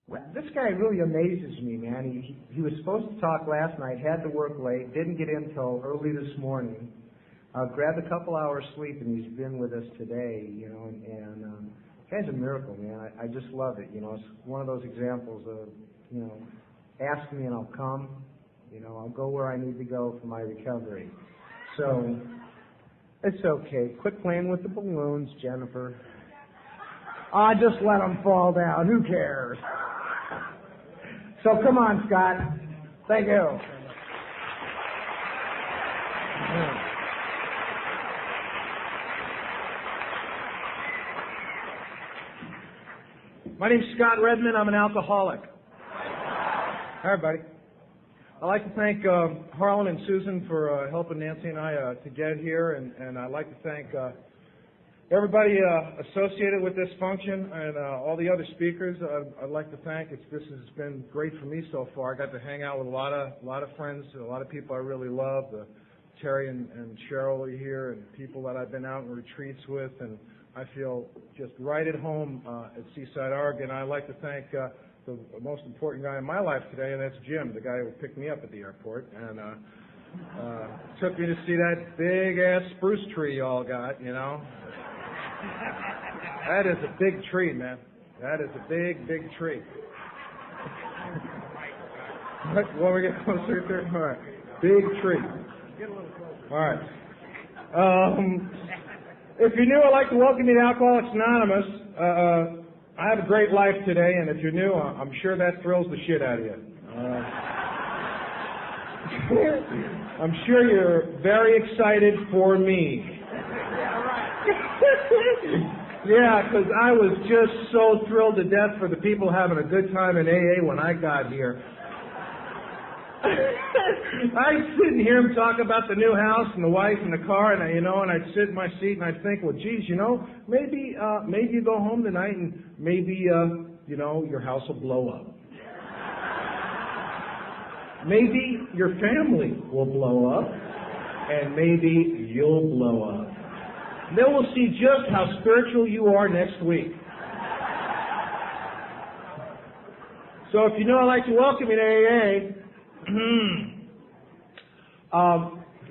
This guy really amazes me, man. He was supposed to talk last night, had to work late, didn't get in till early this morning. Grabbed a couple hours sleep, and he's been with us today. And guy's a miracle, man. I just love it. It's one of those examples of, ask me and I'll come. I'll go where I need to go for my recovery. So it's okay. Quit playing with the balloons, Jennifer. Just let them fall down. Who cares? So come on, Scott. Thank you. My name's Scott Redmond. I'm an alcoholic. Hi, everybody. I'd like to thank Harlan and Susan for helping Nancy and I to get here, and I'd like to thank everybody associated with this function and all the other speakers. I'd like to thank. This has been great for me so far. I got to hang out with a lot of friends, a lot of people I really love. Terry and Cheryl are here, and people that I've been out in retreats with, and I feel just right at home at Seaside, Oregon. I'd like to thank the most important guy in my life today, and that's Jim, the guy who picked me up at the airport and took me to see that big-ass spruce tree y'all got, That is a big tree, man. That is a big, big tree. Well, we get closer to it. All right. Big tree. Get a little closer. All right. If you're new, I'd like to welcome you to Alcoholics Anonymous. I have a great life today, and if you're new, I'm sure that thrills the shit out of you. I'm sure you're very excited for me. Yeah, because I was just so thrilled to death for the people having a good time in AA when I got here. I'd sit and hear him talk about the new house and the wife and the car, and I'd sit in my seat and I'd think, well, geez, maybe you go home tonight and maybe your house will blow up. Maybe your family will blow up, and maybe you'll blow up. Then we'll see just how spiritual you are next week. So if you know, I'd like to welcome you to AA.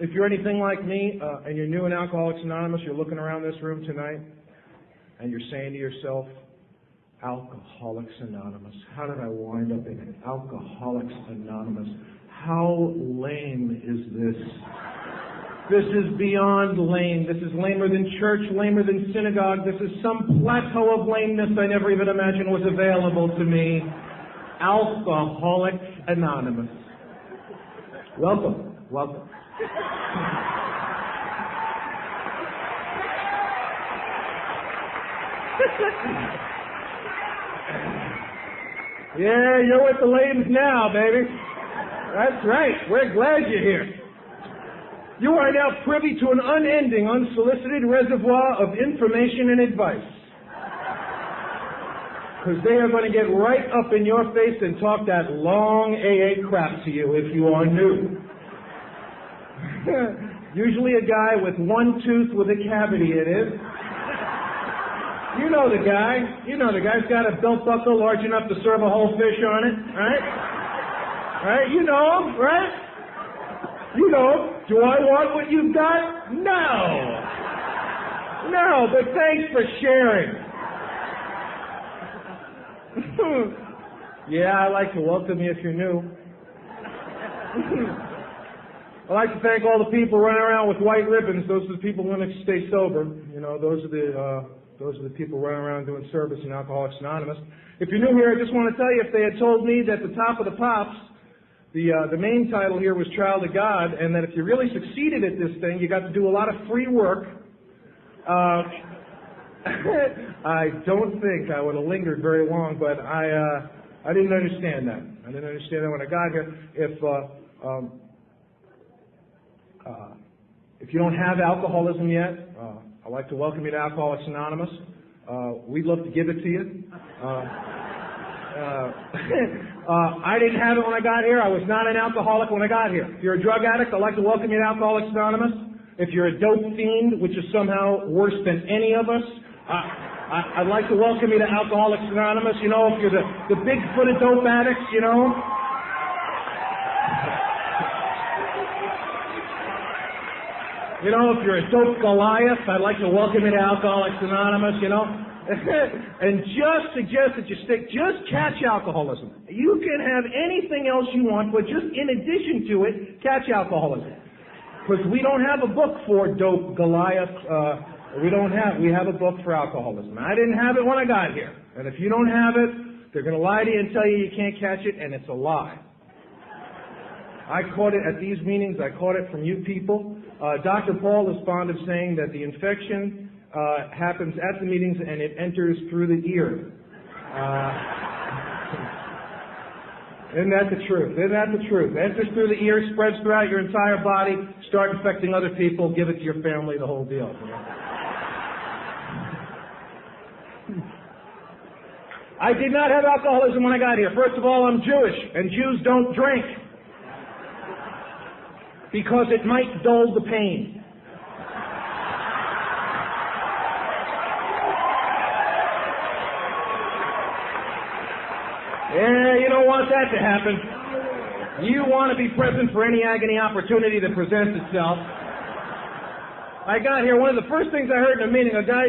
If you're anything like me and you're new in Alcoholics Anonymous, you're looking around this room tonight and you're saying to yourself, Alcoholics Anonymous, how did I wind up in it? Alcoholics Anonymous, how lame is this? This is beyond lame. This is lamer than church, lamer than synagogue. This is some plateau of lameness I never even imagined was available to me. Alcoholics Anonymous. Welcome. Yeah, you're with the lames now, baby. That's right. We're glad you're here. You are now privy to an unending, unsolicited reservoir of information and advice. Because they are going to get right up in your face and talk that long AA crap to you if you are new. Usually a guy with one tooth with a cavity, it is. You know the guy. He's got a belt buckle large enough to serve a whole fish on it, right? Right? You know him, right? You know, do I want what you've got? No, but thanks for sharing. Yeah, I'd like to welcome you if you're new. I'd like to thank all the people running around with white ribbons. Those are the people who want to stay sober. Those are the people running around doing service in Alcoholics Anonymous. If you're new here, I just want to tell you, if they had told me that the top of the pops, the main title here was Child of God, and that if you really succeeded at this thing, you got to do a lot of free work, I don't think I would have lingered very long, but I didn't understand that. I didn't understand that when I got here. If you don't have alcoholism yet, I'd like to welcome you to Alcoholics Anonymous. We'd love to give it to you. I didn't have it when I got here. I was not an alcoholic when I got here. If you're a drug addict, I'd like to welcome you to Alcoholics Anonymous. If you're a dope fiend, which is somehow worse than any of us, I'd like to welcome you to Alcoholics Anonymous. You know, if you're the Bigfoot of dope addicts, you know. You know, if you're a dope Goliath, I'd like to welcome you to Alcoholics Anonymous, you know. And just suggest that you just catch alcoholism. You can have anything else you want, but just in addition to it, catch alcoholism. Because we don't have a book for dope Goliath. We have a book for alcoholism. I didn't have it when I got here. And if you don't have it, they're going to lie to you and tell you you can't catch it, and it's a lie. I caught it at these meetings. I caught it from you people. Dr. Paul is fond of saying that the infection happens at the meetings and it enters through the ear. Isn't that the truth? Isn't that the truth? It enters through the ear, spreads throughout your entire body, start infecting other people, give it to your family, the whole deal. You know? I did not have alcoholism when I got here. First of all, I'm Jewish, and Jews don't drink because it might dull the pain. Yeah, you don't want that to happen. You want to be present for any agony opportunity that presents itself. I got here, one of the first things I heard in a meeting, a guy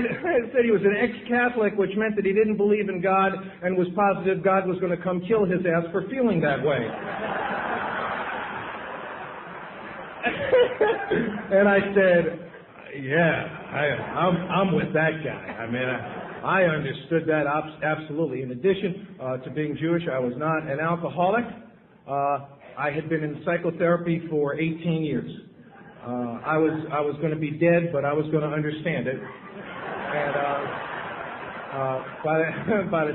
said he was an ex-Catholic, which meant that he didn't believe in God and was positive God was going to come kill his ass for feeling that way. And I said, yeah, I'm with that guy. I mean, I understood that absolutely. In addition to being Jewish, I was not an alcoholic. I had been in psychotherapy for 18 years. I was going to be dead, but I was going to understand it. And by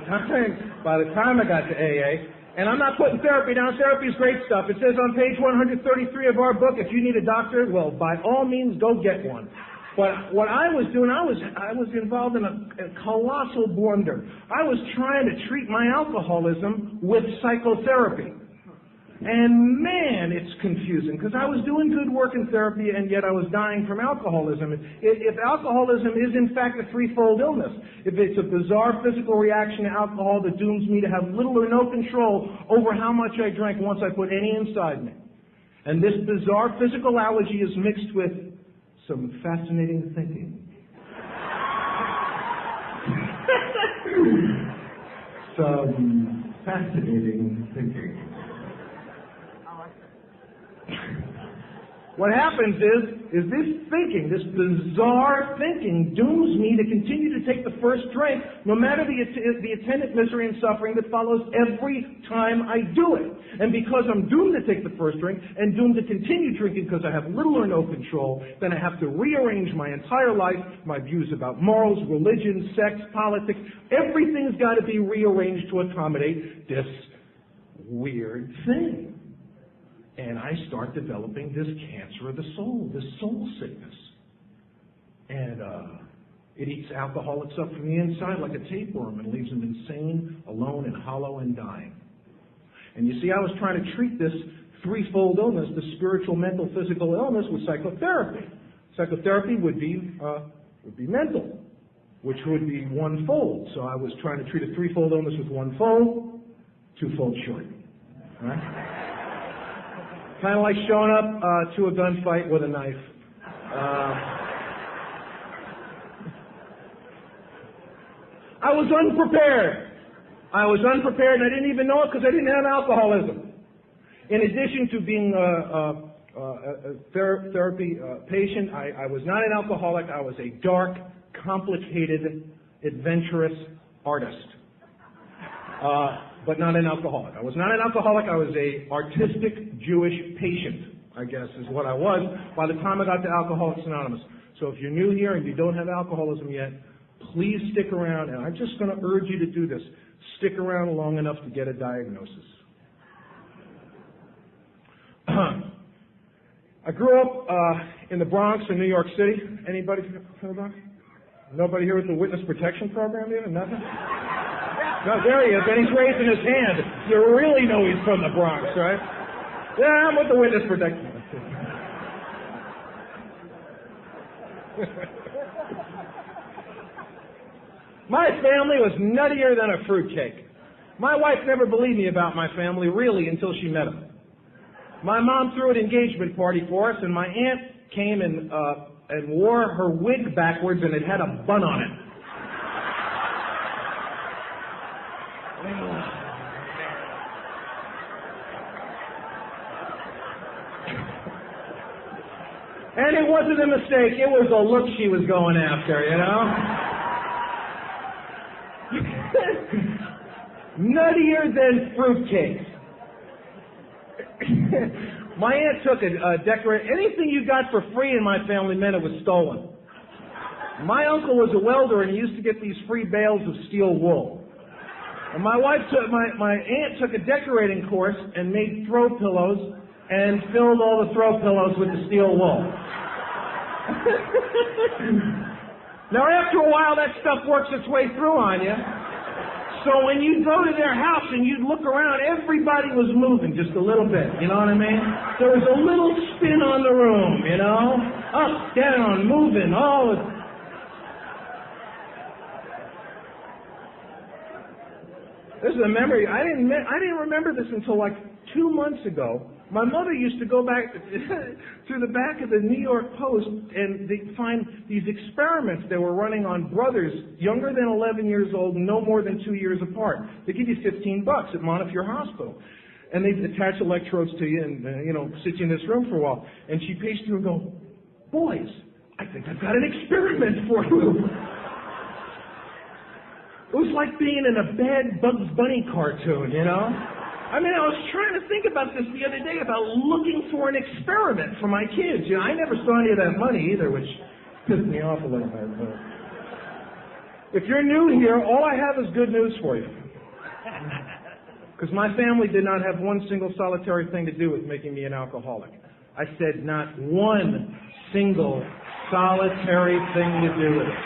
the time I got to AA, and I'm not putting therapy down. Therapy is great stuff. It says on page 133 of our book, if you need a doctor, well, by all means, go get one. But what I was doing, I was involved in a colossal blunder. I was trying to treat my alcoholism with psychotherapy. And man, it's confusing, because I was doing good work in therapy, and yet I was dying from alcoholism. If alcoholism is in fact a threefold illness, if it's a bizarre physical reaction to alcohol that dooms me to have little or no control over how much I drank once I put any inside me, and this bizarre physical allergy is mixed with some fascinating thinking. Some fascinating thinking. What happens is this thinking, this bizarre thinking, dooms me to continue to take the first drink, no matter the attendant misery and suffering that follows every time I do it. And because I'm doomed to take the first drink and doomed to continue drinking because I have little or no control, then I have to rearrange my entire life, my views about morals, religion, sex, politics. Everything's got to be rearranged to accommodate this weird thing. And I start developing this cancer of the soul, this soul sickness. And it eats alcoholics up from the inside like a tapeworm and leaves them insane, alone, and hollow, and dying. And you see, I was trying to treat this threefold illness, the spiritual, mental, physical illness, with psychotherapy. Psychotherapy would be mental, which would be one-fold. So I was trying to treat a threefold illness with one fold, two-fold short. All right? Kind of like showing up to a gunfight with a knife. I was unprepared. And I didn't even know it because I didn't have alcoholism. In addition to being a therapy patient, I was not an alcoholic. I was a dark, complicated, adventurous artist. But not an alcoholic. I was not an alcoholic. I was a artistic Jewish patient, I guess is what I was by the time I got to Alcoholics Anonymous. So if you're new here and you don't have alcoholism yet, please stick around. And I'm just going to urge you to do this. Stick around long enough to get a diagnosis. I grew up in the Bronx in New York City. Anybody from the Bronx? Nobody here with the Witness Protection Program yet? Nothing? No, there he is, and he's raising his hand. You really know he's from the Bronx, right? Yeah, I'm with the Witness Protection. My family was nuttier than a fruitcake. My wife never believed me about my family, really, until she met them. My mom threw an engagement party for us, and my aunt came and wore her wig backwards, and it had a bun on it. And it wasn't a mistake. It was the look she was going after, you know? Nuttier than fruitcakes. My aunt took a anything you got for free in my family meant it was stolen. My uncle was a welder, and he used to get these free bales of steel wool. And my aunt took a decorating course and made throw pillows and filled all the throw pillows with the steel wool. Now, after a while, that stuff works its way through on you. So when you go to their house and you look around, everybody was moving just a little bit, you know what I mean? There was a little spin on the room, you know? Up, down, moving, all. This is a memory. I didn't remember this until like 2 months ago. My mother used to go back through the back of the New York Post and they'd find these experiments they were running on brothers younger than 11 years old, no more than 2 years apart. They give you $15 at Montefiore Hospital. And they'd attach electrodes to you and, sit you in this room for a while. And she'd pace through and go, "Boys, I think I've got an experiment for you." It was like being in a bad Bugs Bunny cartoon, you know? I mean, I was trying to think about this the other day, about looking for an experiment for my kids. You know, I never saw any of that money either, which pissed me off a little bit. But if you're new here, all I have is good news for you. Because my family did not have one single solitary thing to do with making me an alcoholic. I said not one single solitary thing to do with it.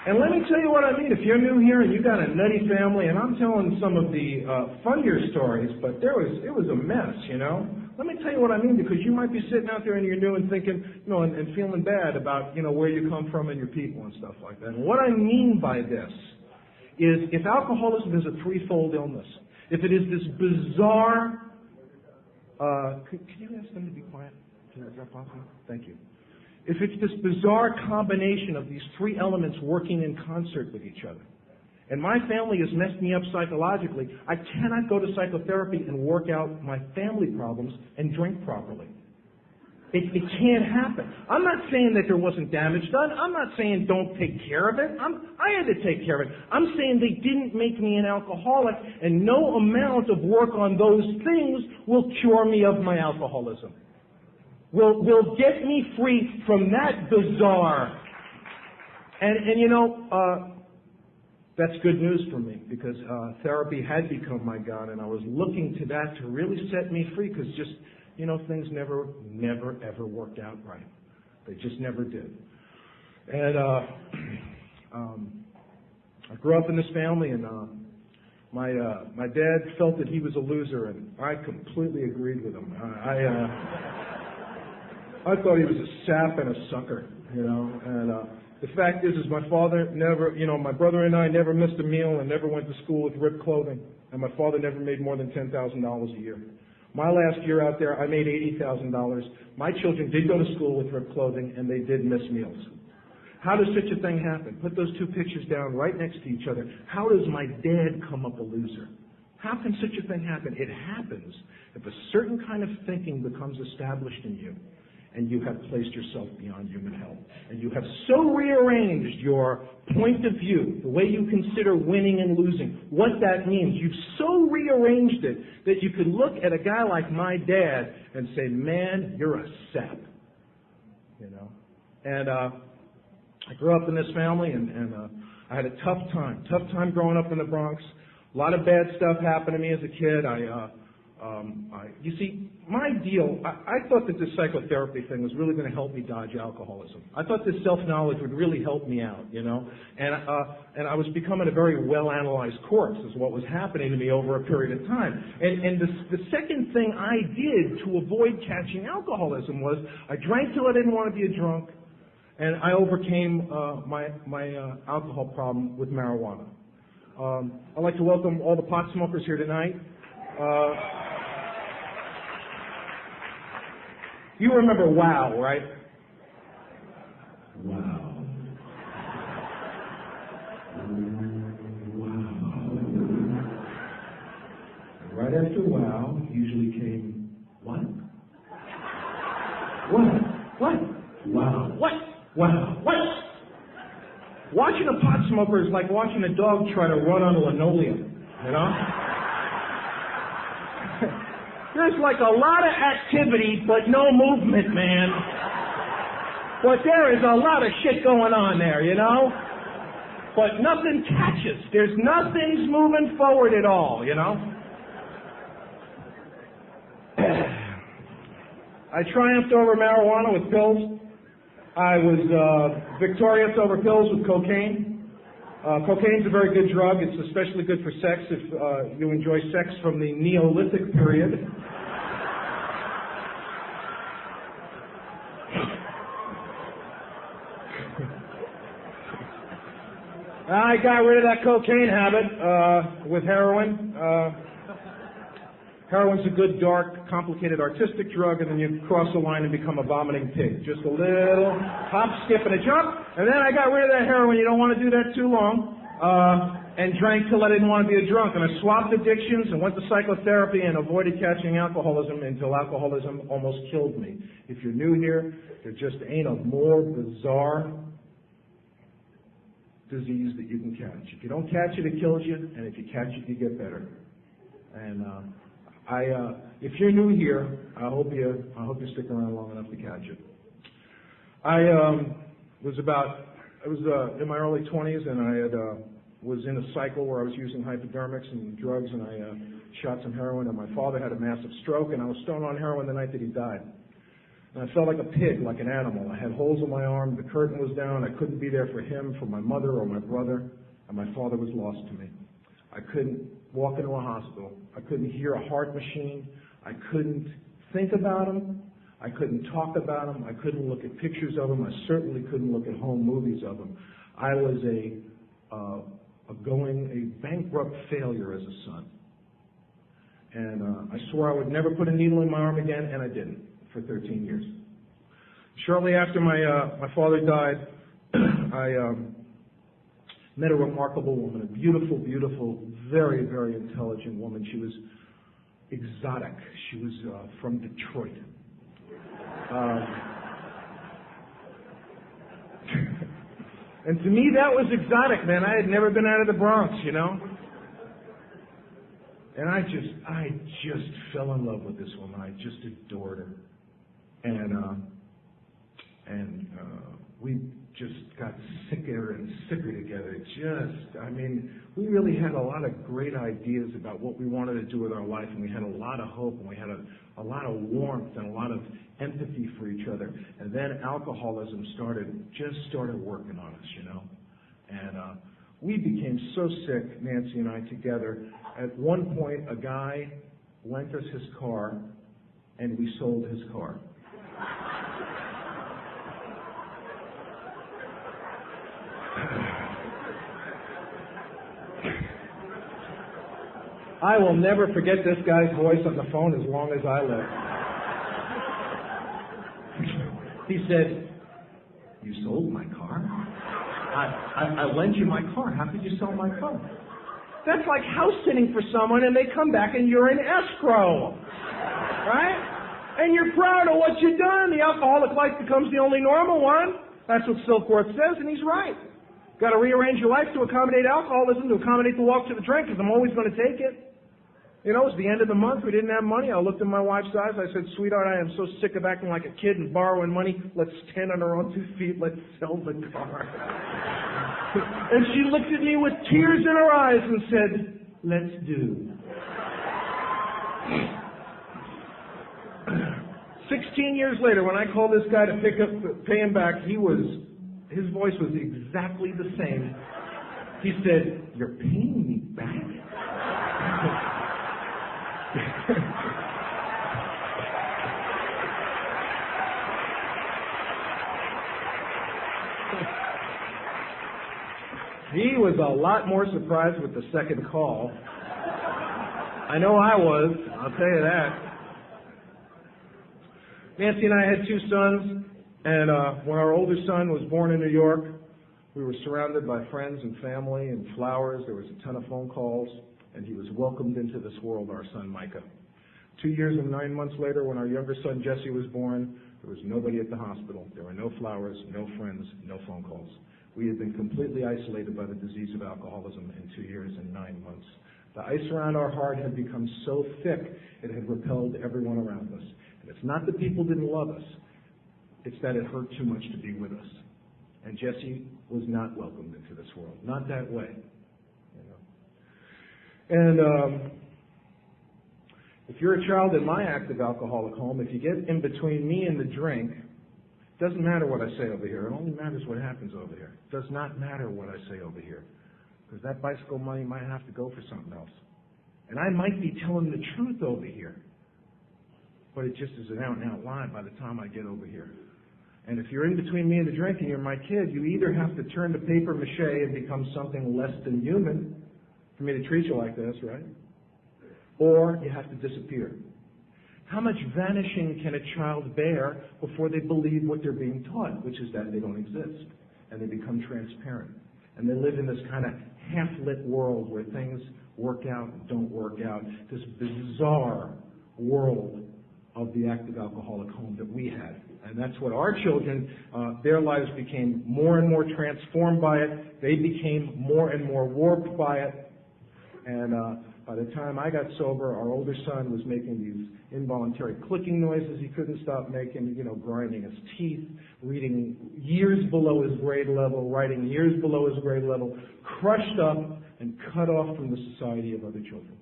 And let me tell you what I mean. If you're new here and you got a nutty family, and I'm telling some of the funnier stories, but it was a mess, you know. Let me tell you what I mean, because you might be sitting out there and you're new and thinking, and feeling bad about, where you come from and your people and stuff like that. And what I mean by this is, if alcoholism is a threefold illness, if it is this bizarre, can you ask them to be quiet? Is that possible? Thank you. If it's this bizarre combination of these three elements working in concert with each other, and my family has messed me up psychologically, I cannot go to psychotherapy and work out my family problems and drink properly. It can't happen. I'm not saying that there wasn't damage done. I'm not saying don't take care of it. I had to take care of it. I'm saying they didn't make me an alcoholic, and no amount of work on those things will cure me of my alcoholism. Will get me free from that bizarre. And that's good news for me, because therapy had become my God, and I was looking to that to really set me free, because just, things never, ever worked out right. They just never did. And I grew up in this family, and my dad felt that he was a loser, and I completely agreed with him. I thought he was a sap and a sucker, and the fact is my father never, my brother and I never missed a meal and never went to school with ripped clothing, and my father never made more than $10,000 a year. My last year out there, I made $80,000. My children did go to school with ripped clothing, and they did miss meals. How does such a thing happen? Put those two pictures down right next to each other. How does my dad come up a loser? How can such a thing happen? It happens if a certain kind of thinking becomes established in you, and you have placed yourself beyond human help. And you have so rearranged your point of view, the way you consider winning and losing, what that means. You've so rearranged it that you could look at a guy like my dad and say, "Man, you're a sap." And I grew up in this family, and I had a tough time growing up in the Bronx. A lot of bad stuff happened to me as a kid. You see, my deal, I thought that this psychotherapy thing was really going to help me dodge alcoholism. I thought this self-knowledge would really help me out, and I was becoming a very well-analyzed corpse is what was happening to me over a period of time. And the second thing I did to avoid catching alcoholism was I drank till I didn't want to be a drunk, and I overcame my alcohol problem with marijuana. I'd like to welcome all the pot smokers here tonight. You remember WOW, right? Wow. Right after wow, usually came what? What? What? Wow. What? Wow. What? Watching a pot smoker is like watching a dog try to run on a linoleum, you know? There's like a lot of activity, but no movement, man. But there is a lot of shit going on there, you know? But nothing catches. Nothing's moving forward at all, you know? I triumphed over marijuana with pills. I was victorious over pills with cocaine. Cocaine's a very good drug. It's especially good for sex if you enjoy sex from the Neolithic period. I got rid of that cocaine habit with heroin. Heroin's a good, dark, complicated, artistic drug, and then you cross the line and become a vomiting pig. Just a little hop, skip, and a jump. And then I got rid of that heroin. You don't want to do that too long. And drank till I didn't want to be a drunk. And I swapped addictions and went to psychotherapy and avoided catching alcoholism until alcoholism almost killed me. If you're new here, there just ain't a more bizarre disease that you can catch. If you don't catch it, it kills you, and if you catch it, you get better. And if you're new here, I hope you stick around long enough to catch it. I was in my early 20s, and I was in a cycle where I was using hypodermics and drugs, and I shot some heroin, and my father had a massive stroke, and I was stoned on heroin the night that he died. And I felt like a pig, like an animal. I had holes in my arm, the curtain was down, I couldn't be there for him, for my mother or my brother, and my father was lost to me. I couldn't walk into a hospital. I couldn't hear a heart machine. I couldn't think about him. I couldn't talk about him. I couldn't look at pictures of him. I certainly couldn't look at home movies of him. I was a bankrupt failure as a son. And I swore I would never put a needle in my arm again, and I didn't for 13 years. Shortly after my father died, I met a remarkable woman, a beautiful, beautiful, very, very intelligent woman. She was exotic. She was from Detroit. And to me, that was exotic, man. I had never been out of the Bronx, you know. And I just fell in love with this woman. I just adored her. And we just got sicker and sicker together. We really had a lot of great ideas about what we wanted to do with our life, and we had a lot of hope, and we had a lot of warmth and a lot of empathy for each other. And then alcoholism started working on us, you know. And we became so sick, Nancy and I together. At one point, a guy lent us his car, and we sold his car. I will never forget this guy's voice on the phone as long as I live. He said, "You sold my car? I lent you my car. How could you sell my car?" That's like house sitting for someone and they come back and you're in escrow. Right? And you're proud of what you've done. The alcoholic life becomes the only normal one. That's what Silkworth says, and he's right. Got to rearrange your life to accommodate alcoholism, to accommodate the walk to the drink, because I'm always going to take it. You know, it was the end of the month. We didn't have money. I looked in my wife's eyes. I said, "Sweetheart, I am so sick of acting like a kid and borrowing money. Let's stand on our own 2 feet. Let's sell the car." And she looked at me with tears in her eyes and said, "Let's do." 16 years later, when I called this guy to pay him back, his voice was exactly the same. He said, "You're paying me back?" He was a lot more surprised with the second call. I know I was, I'll tell you that. Nancy and I had two sons, and when our older son was born in New York, we were surrounded by friends and family and flowers. There was a ton of phone calls, and he was welcomed into this world, our son Micah. 2 years and 9 months later, when our younger son Jesse was born, there was nobody at the hospital. There were no flowers, no friends, no phone calls. We had been completely isolated by the disease of alcoholism in 2 years and 9 months. The ice around our heart had become so thick, it had repelled everyone around us. And it's not that people didn't love us, it's that it hurt too much to be with us. And Jesse was not welcomed into this world, not that way. And if you're a child in my active alcoholic home, if you get in between me and the drink, it doesn't matter what I say over here. It only matters what happens over here. It does not matter what I say over here, because that bicycle money might have to go for something else. And I might be telling the truth over here, but it just is an out-and-out lie by the time I get over here. And if you're in between me and the drink and you're my kid, you either have to turn to paper mache and become something less than human for me to treat you like this, right? Or you have to disappear. How much vanishing can a child bear before they believe what they're being taught, which is that they don't exist, and they become transparent, and they live in this kind of half-lit world where things work out and don't work out, this bizarre world of the active alcoholic home that we had. And that's what our children, their lives became more and more transformed by it. They became more and more warped by it. And by the time I got sober, our older son was making these involuntary clicking noises he couldn't stop making, grinding his teeth, reading years below his grade level, writing years below his grade level, crushed up and cut off from the society of other children.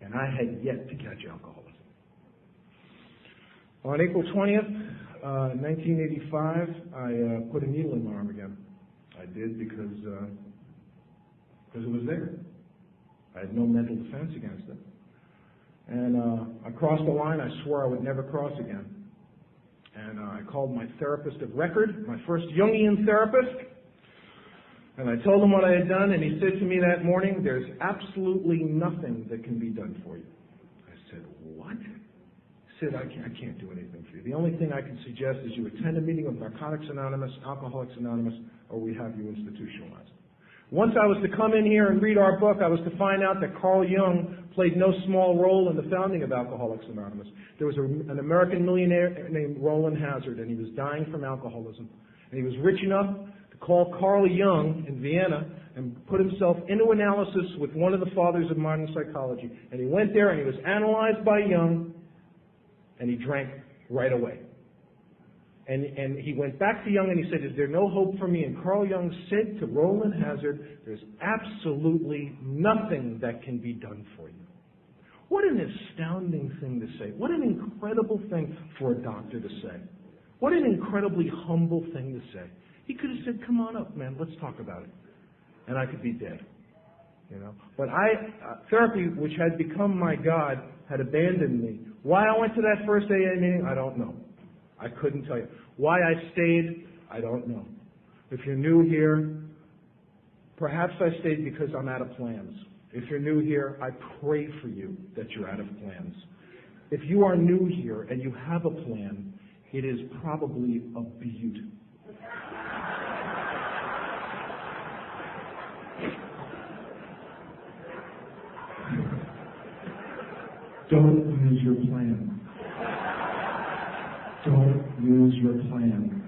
And I had yet to catch alcoholism. On April 20th, 1985, I put a needle in my arm again. I did because it was there. I had no mental defense against it. And I crossed the line I swore I would never cross again. And I called my therapist of record, my first Jungian therapist, and I told him what I had done, and he said to me that morning, "There's absolutely nothing that can be done for you." I said, "What?" He said, I can't do anything for you. The only thing I can suggest is you attend a meeting of Narcotics Anonymous, Alcoholics Anonymous, or we have you institutionalized. Once I was to come in here and read our book, I was to find out that Carl Jung played no small role in the founding of Alcoholics Anonymous. There was an American millionaire named Roland Hazard, and he was dying from alcoholism. And he was rich enough to call Carl Jung in Vienna and put himself into analysis with one of the fathers of modern psychology. And he went there and he was analyzed by Jung, and he drank right away. And he went back to Jung and he said, "Is there no hope for me?" And Carl Jung said to Roland Hazard, "There's absolutely nothing that can be done for you." What an astounding thing to say. What an incredible thing for a doctor to say. What an incredibly humble thing to say. He could have said, "Come on up, man, let's talk about it." And I could be dead. But therapy, which had become my God, had abandoned me. Why I went to that first AA meeting, I don't know. I couldn't tell you. Why I stayed, I don't know. If you're new here, perhaps I stayed because I'm out of plans. If you're new here, I pray for you that you're out of plans. If you are new here and you have a plan, it is probably a beaut. Don't use your plan. Don't use your plan.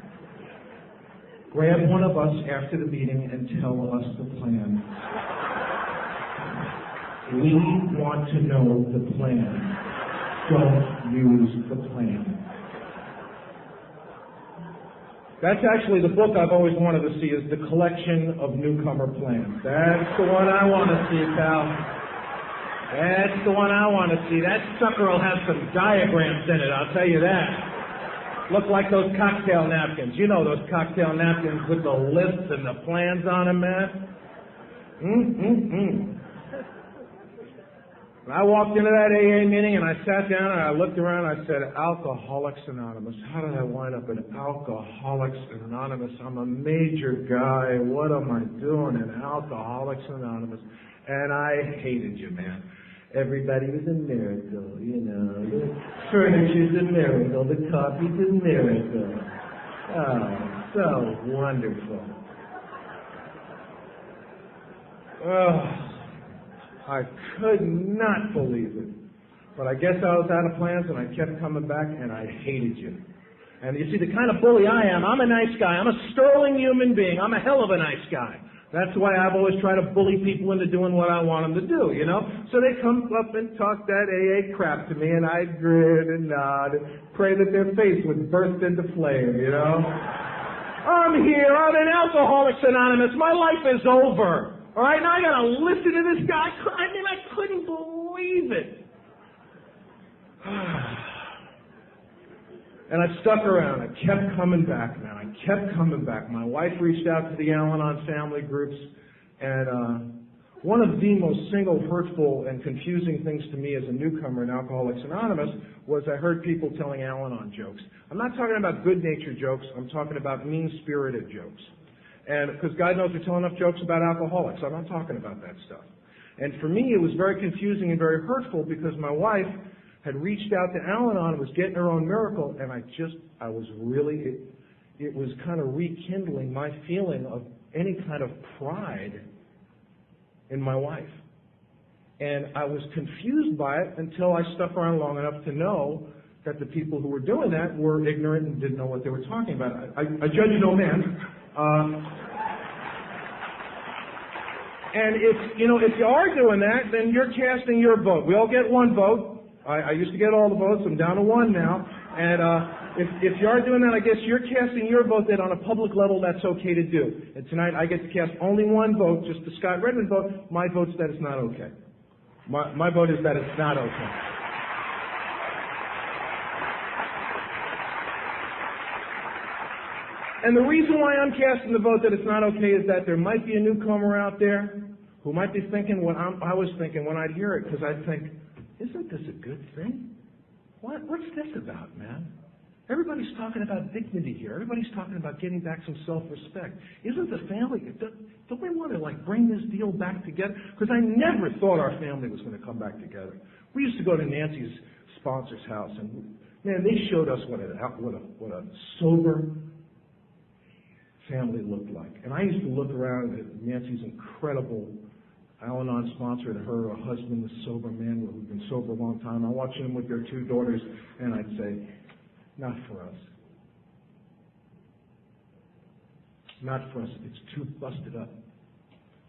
Grab one of us after the meeting and tell us the plan. We want to know the plan. Don't use the plan. That's actually the book I've always wanted to see, is The Collection of Newcomer Plans. That's the one I want to see, pal. That's the one I want to see. That sucker will have some diagrams in it, I'll tell you that. Look like those cocktail napkins. You know those cocktail napkins with the lists and the plans on them, man? And I walked into that AA meeting and I sat down and I looked around and I said, Alcoholics Anonymous. How did I wind up in Alcoholics Anonymous? I'm a major guy. What am I doing in Alcoholics Anonymous? And I hated you, man. Everybody was a miracle, you know. The furniture's a miracle. The coffee's a miracle. Oh, so wonderful. Oh, I could not believe it. But I guess I was out of plans and I kept coming back and I hated you. And you see, the kind of bully I am, I'm a nice guy. I'm a sterling human being. I'm a hell of a nice guy. That's why I've always tried to bully people into doing what I want them to do, you know? So they come up and talk that AA crap to me and I'd grin and nod and pray that their face would burst into flame, you know? I'm here. I'm in Alcoholics Anonymous. My life is over. All right, now I got to listen to this guy. I mean, I couldn't believe it. And I stuck around. I kept coming back, man. I kept coming back. My wife reached out to the Al-Anon family groups, and one of the most single hurtful and confusing things to me as a newcomer in Alcoholics Anonymous was I heard people telling Al-Anon jokes. I'm not talking about good-natured jokes. I'm talking about mean-spirited jokes. And because God knows we tell enough jokes about alcoholics, I'm not talking about that stuff. And for me, it was very confusing and very hurtful because my wife had reached out to Al-Anon and was getting her own miracle, and I was really, it was kind of rekindling my feeling of any kind of pride in my wife. And I was confused by it until I stuck around long enough to know that the people who were doing that were ignorant and didn't know what they were talking about. I judge no man. And if you are doing that, then you're casting your vote. We all get one vote. I used to get all the votes. I'm down to one now. And if you are doing that, I guess you're casting your vote that on a public level that's okay to do. And tonight I get to cast only one vote, just the Scott Redmond vote. My vote's that it's not okay. My vote is that it's not okay. And the reason why I'm casting the vote that it's not okay is that there might be a newcomer out there who might be thinking what I was thinking when I'd hear it, because I'd think, isn't this a good thing? What's this about, man? Everybody's talking about dignity here. Everybody's talking about getting back some self-respect. Isn't the family, don't we want to bring this deal back together? Because I never thought our family was going to come back together. We used to go to Nancy's sponsor's house, and man, they showed us what a sober family looked like. And I used to look around at Nancy's incredible Al-Anon sponsor and her husband, the sober man who'd been sober a long time. I watched them with their two daughters, and I'd say, not for us. Not for us. It's too busted up.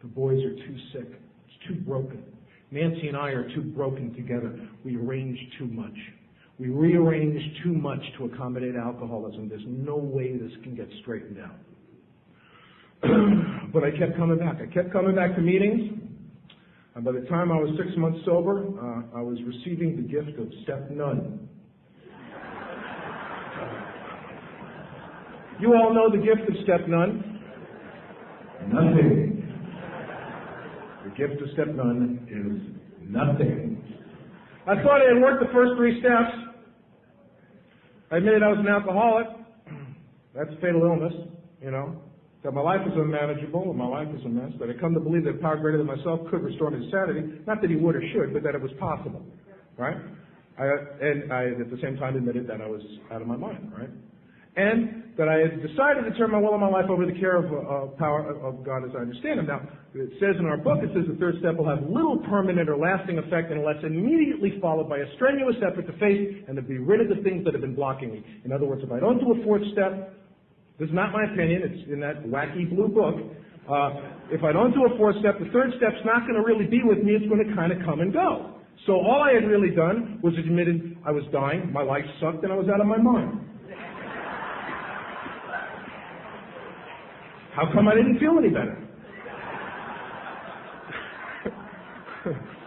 The boys are too sick. It's too broken. Nancy and I are too broken together. We arrange too much. We rearrange too much to accommodate alcoholism. There's no way this can get straightened out. But I kept coming back. I kept coming back to meetings. And by the time I was 6 months sober, I was receiving the gift of step none. You all know the gift of step none? Nothing. The gift of step none is nothing. I thought I had worked the first 3 steps. I admitted I was an alcoholic. That's a fatal illness, you know. That my life was unmanageable and my life was a mess. That I come to believe that a power greater than myself could restore me to sanity. Not that he would or should, but that it was possible, right? And I, at the same time, admitted that I was out of my mind, right? And that I had decided to turn my will and my life over to the care of power of God as I understand him. Now, it says in our book, it says the third step will have little permanent or lasting effect unless immediately followed by a strenuous effort to face and to be rid of the things that have been blocking me. In other words, if I don't do a 4th step, this is not my opinion, it's in that wacky blue book. If I don't do a 4th step, the 3rd step's not going to really be with me, it's going to kind of come and go. So all I had really done was admitted I was dying, my life sucked, and I was out of my mind. How come I didn't feel any better?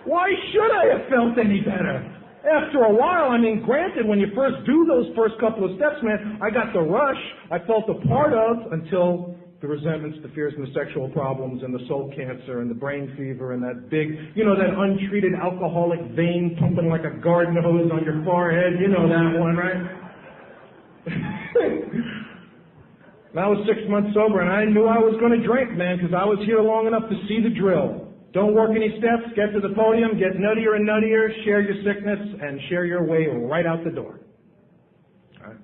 Why should I have felt any better? After a while, I mean, granted, when you first do those first couple of steps, man, I got the rush. I felt a part of until the resentments, the fears, and the sexual problems, and the soul cancer, and the brain fever, and that big, that untreated alcoholic vein pumping like a garden hose on your forehead. You know that one, right? And I was 6 months sober, and I knew I was going to drink, man, because I was here long enough to see the drill. Don't work any steps, get to the podium, get nuttier and nuttier, share your sickness, and share your way right out the door. All right?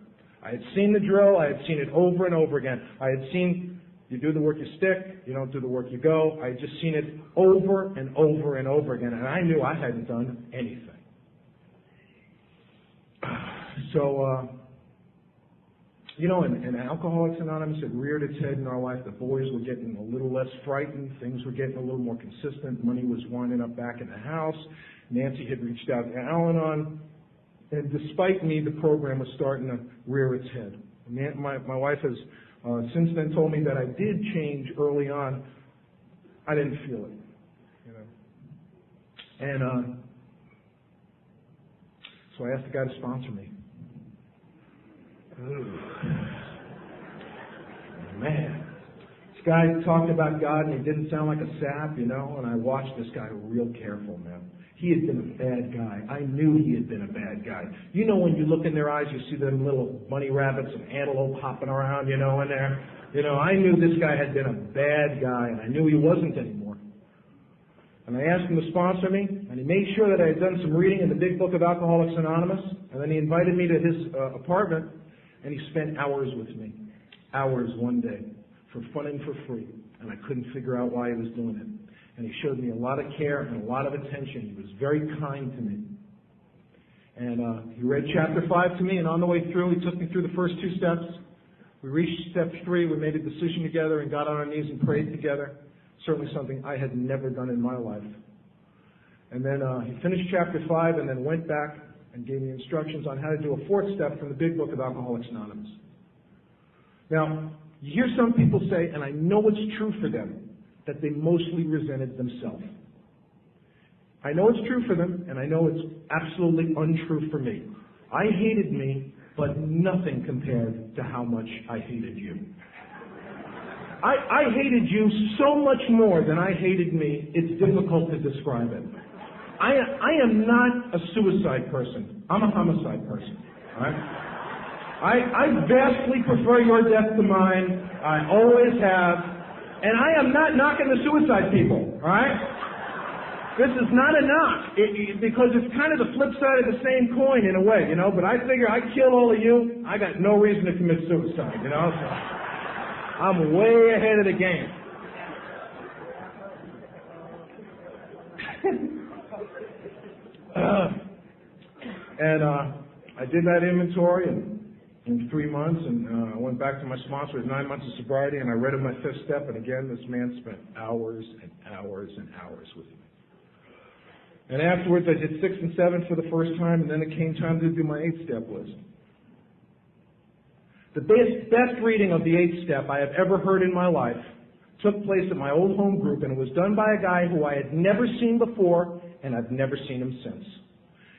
I had seen the drill. I had seen it over and over again. I had seen you do the work, you stick. You don't do the work, you go. I had just seen it over and over and over again, and I knew I hadn't done anything. So, in Alcoholics Anonymous, it reared its head in our life. The boys were getting a little less frightened. Things were getting a little more consistent. Money was winding up back in the house. Nancy had reached out to Al-Anon. And despite me, the program was starting to rear its head. My wife has since then told me that I did change early on. I didn't feel it. And so I asked the guy to sponsor me. Man, this guy talked about God and he didn't sound like a sap, and I watched this guy real careful, man. He had been a bad guy. I knew he had been a bad guy. When you look in their eyes, you see them little bunny rabbits and antelope hopping around, in there. I knew this guy had been a bad guy, and I knew he wasn't anymore. And I asked him to sponsor me, and he made sure that I had done some reading in the big book of Alcoholics Anonymous, and then he invited me to his apartment. And he spent hours with me, hours one day, for fun and for free. And I couldn't figure out why he was doing it. And he showed me a lot of care and a lot of attention. He was very kind to me. And he read chapter 5 to me, and on the way through, he took me through the first 2 steps. We reached step 3. We made a decision together and got on our knees and prayed together. Certainly something I had never done in my life. And then he finished chapter 5 and then went back and gave me instructions on how to do a 4th step from the big book of Alcoholics Anonymous. Now, you hear some people say, and I know it's true for them, that they mostly resented themselves. I know it's true for them, and I know it's absolutely untrue for me. I hated me, but nothing compared to how much I hated you. I hated you so much more than I hated me, it's difficult to describe it. I am not a suicide person. I'm a homicide person. All right? I vastly prefer your death to mine. I always have. And I am not knocking the suicide people. All right? This is not a knock, because it's kind of the flip side of the same coin in a way, But I figure I kill all of you, I got no reason to commit suicide, So I'm way ahead of the game. I did that inventory in 3 months, and I went back to my sponsor with 9 months of sobriety, and I read him my 5th step, and again, this man spent hours and hours and hours with me. And afterwards, I did 6 and 7 for the first time, and then it came time to do my 8-step list. The best reading of the 8th step I have ever heard in my life took place at my old home group, and it was done by a guy who I had never seen before, and I've never seen him since.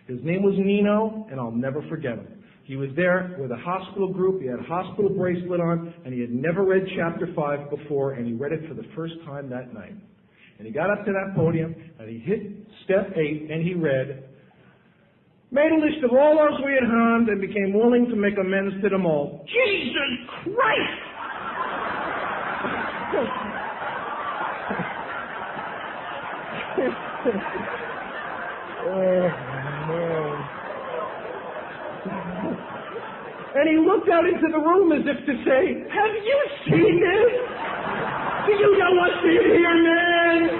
His name was Nino, and I'll never forget him. He was there with a hospital group, he had a hospital bracelet on, and he had never read chapter 5 before, and he read it for the first time that night. And he got up to that podium, and he hit step 8, and he read, "Made a list of all those we had harmed and became willing to make amends to them all." Jesus Christ! And he looked out into the room as if to say, "Have you seen this? Do you know what's in here, man?"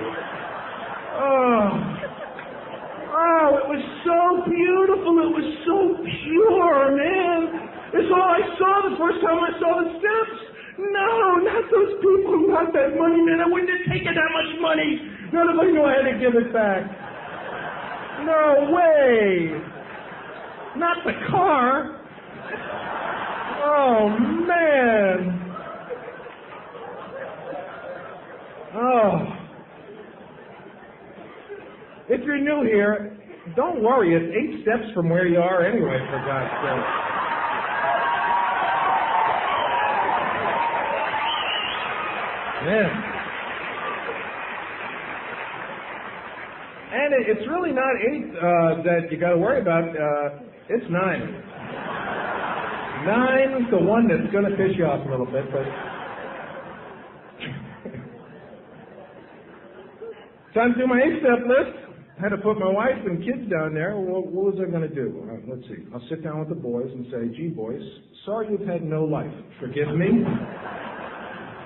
Oh, it was so beautiful. It was so pure, man. It's all I saw the first time I saw the steps. No, not those people, not that money, man. I wouldn't have taken that much money. None of them knew I had to give it back. No way. Not the car. Oh, man. Oh. If you're new here, don't worry. It's 8 steps from where you are anyway, for God's sake. Man. And it's really not 8 that you got to worry about. It's 9. 9's the one that's going to piss you off a little bit, but time to do my 8-step list. I had to put my wife and kids down there. Well, what was I going to do? Let's see. I'll sit down with the boys and say, gee, boys, sorry you've had no life. Forgive me.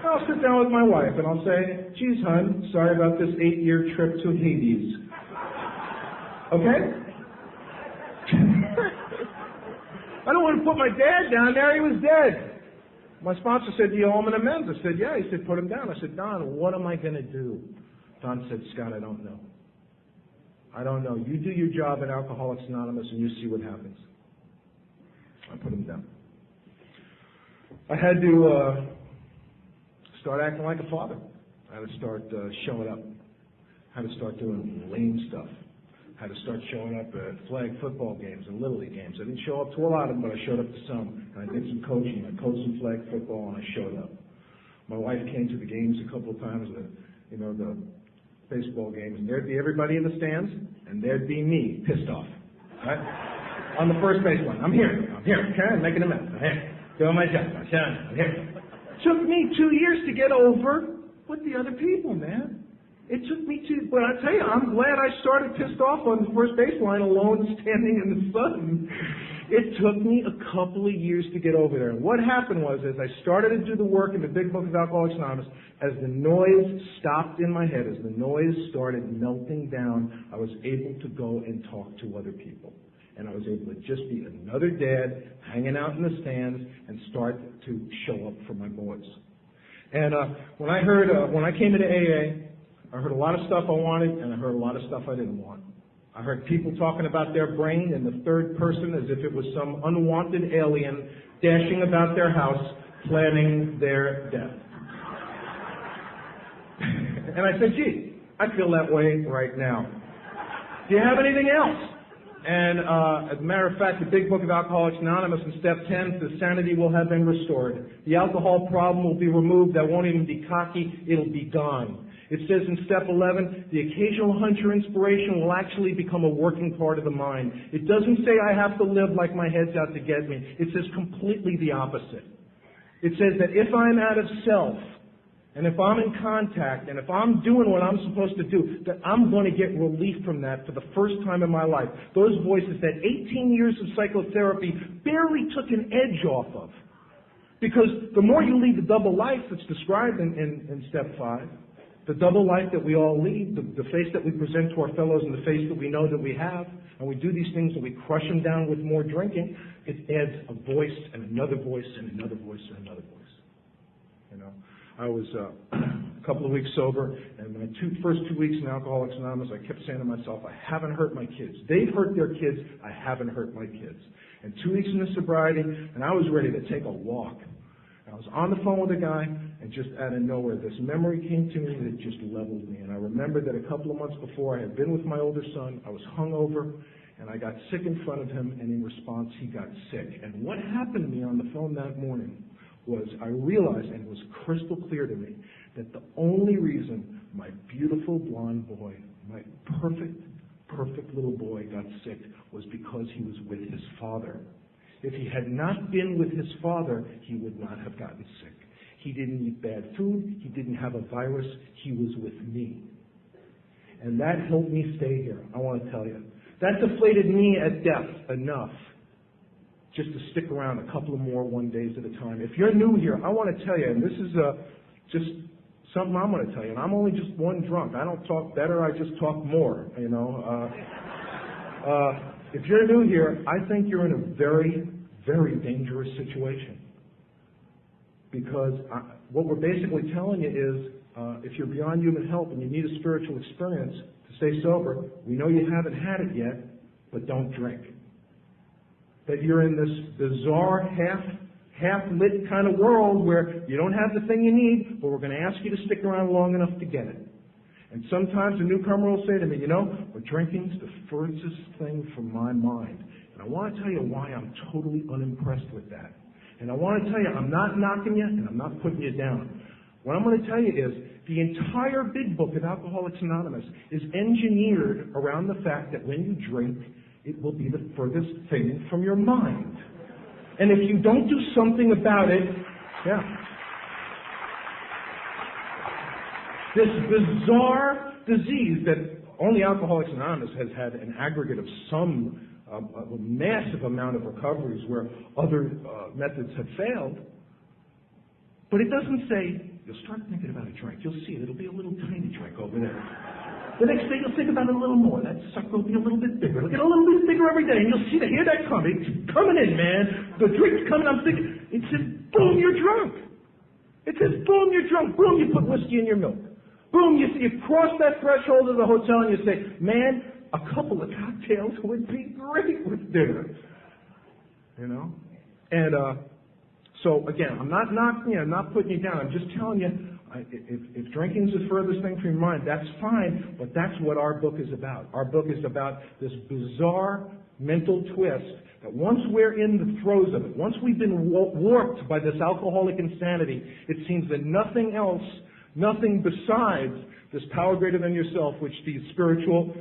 I'll sit down with my wife and I'll say, geez, hon, sorry about this 8-year trip to Hades. Okay? I don't want to put my dad down there. He was dead. My sponsor said, do you owe him an amends? I said, yeah. He said, put him down. I said, Don, what am I going to do? Don said, Scott, I don't know. I don't know. You do your job at Alcoholics Anonymous and you see what happens. I put him down. I had to start acting like a father. I had to start showing up. I had to start doing lame stuff. I had to start showing up at flag football games and Little League games. I didn't show up to a lot of them, but I showed up to some. And I did some coaching. I coached some flag football and I showed up. My wife came to the games a couple of times, the baseball games, and there'd be everybody in the stands, and there'd be me, pissed off, right? On the first baseline. I'm here, okay? I'm making a mess. I'm here, doing my job. I'm here. It took me 2 years to get over with the other people, man. It took me but I tell you, I'm glad I started pissed off on the first baseline alone, standing in the sun. It took me a couple of years to get over there. And what happened was, as I started to do the work in the Big Book of Alcoholics Anonymous, as the noise stopped in my head, as the noise started melting down, I was able to go and talk to other people. And I was able to just be another dad hanging out in the stands and start to show up for my boys. And when I came into AA, I heard a lot of stuff I wanted, and I heard a lot of stuff I didn't want. I heard people talking about their brain in the third person as if it was some unwanted alien dashing about their house, planning their death. And I said, gee, I feel that way right now. Do you have anything else? And as a matter of fact, the Big Book of Alcoholics Anonymous in Step 10 says sanity will have been restored. The alcohol problem will be removed. That won't even be cocky. It'll be gone. It says in Step 11, the occasional hunch or inspiration will actually become a working part of the mind. It doesn't say I have to live like my head's out to get me. It says completely the opposite. It says that if I'm out of self, and if I'm in contact, and if I'm doing what I'm supposed to do, that I'm going to get relief from that for the first time in my life. Those voices that 18 years of psychotherapy barely took an edge off of. Because the more you lead the double life that's described in Step 5, the double life that we all lead, the face that we present to our fellows and the face that we know that we have, and we do these things and we crush them down with more drinking, it adds a voice and another voice and another voice and another voice. You know, I was a couple of weeks sober, and my first 2 weeks in Alcoholics Anonymous, I kept saying to myself, I haven't hurt my kids. They've hurt their kids. I haven't hurt my kids. And 2 weeks into sobriety, and I was ready to take a walk. I was on the phone with a guy, and just out of nowhere, this memory came to me that just leveled me. And I remembered that a couple of months before, I had been with my older son. I was hungover, and I got sick in front of him, and in response, he got sick. And what happened to me on the phone that morning was I realized, and it was crystal clear to me, that the only reason my beautiful blonde boy, my perfect little boy got sick was because he was with his father. If he had not been with his father, he would not have gotten sick. He didn't eat bad food. He didn't have a virus. He was with me. And that helped me stay here, I want to tell you. That deflated me at death enough just to stick around a couple of more 1 days at a time. If you're new here, I want to tell you, and this is just something I'm going to tell you, and I'm only just one drunk. I don't talk better, I just talk more, you know. If you're new here, I think you're in a very, very dangerous situation. Because what we're basically telling you is, if you're beyond human help and you need a spiritual experience to stay sober, we know you haven't had it yet, but don't drink. That you're in this bizarre, half-lit kind of world where you don't have the thing you need, but we're going to ask you to stick around long enough to get it. And sometimes a newcomer will say to me, you know, well, drinking's the furthest thing from my mind. And I want to tell you why I'm totally unimpressed with that. And I want to tell you, I'm not knocking you and I'm not putting you down. What I'm going to tell you is the entire big book of Alcoholics Anonymous is engineered around the fact that when you drink, it will be the furthest thing from your mind. And if you don't do something about it, this bizarre disease that only Alcoholics Anonymous has had an aggregate of some a massive amount of recoveries where other methods have failed. But it doesn't say, you'll start thinking about a drink. You'll see it. It'll be a little tiny drink over there. The next day you'll think about it a little more. That sucker will be a little bit bigger. It'll get a little bit bigger every day. And you'll see hear that coming. It's coming in, man. The drink's coming. I'm thinking, it says, boom, you're drunk. It says, boom, you're drunk. Boom, you put whiskey in your milk. Boom, you cross that threshold of the hotel and you say, man, a couple of cocktails would be great with dinner. You know? And so, again, I'm not knocking you, I'm not putting you down. I'm just telling you, if drinking's the furthest thing from your mind, that's fine, but that's what our book is about. Our book is about this bizarre mental twist that once we're in the throes of it, once we've been warped by this alcoholic insanity, it seems that nothing else, nothing besides this power greater than yourself, which these spiritual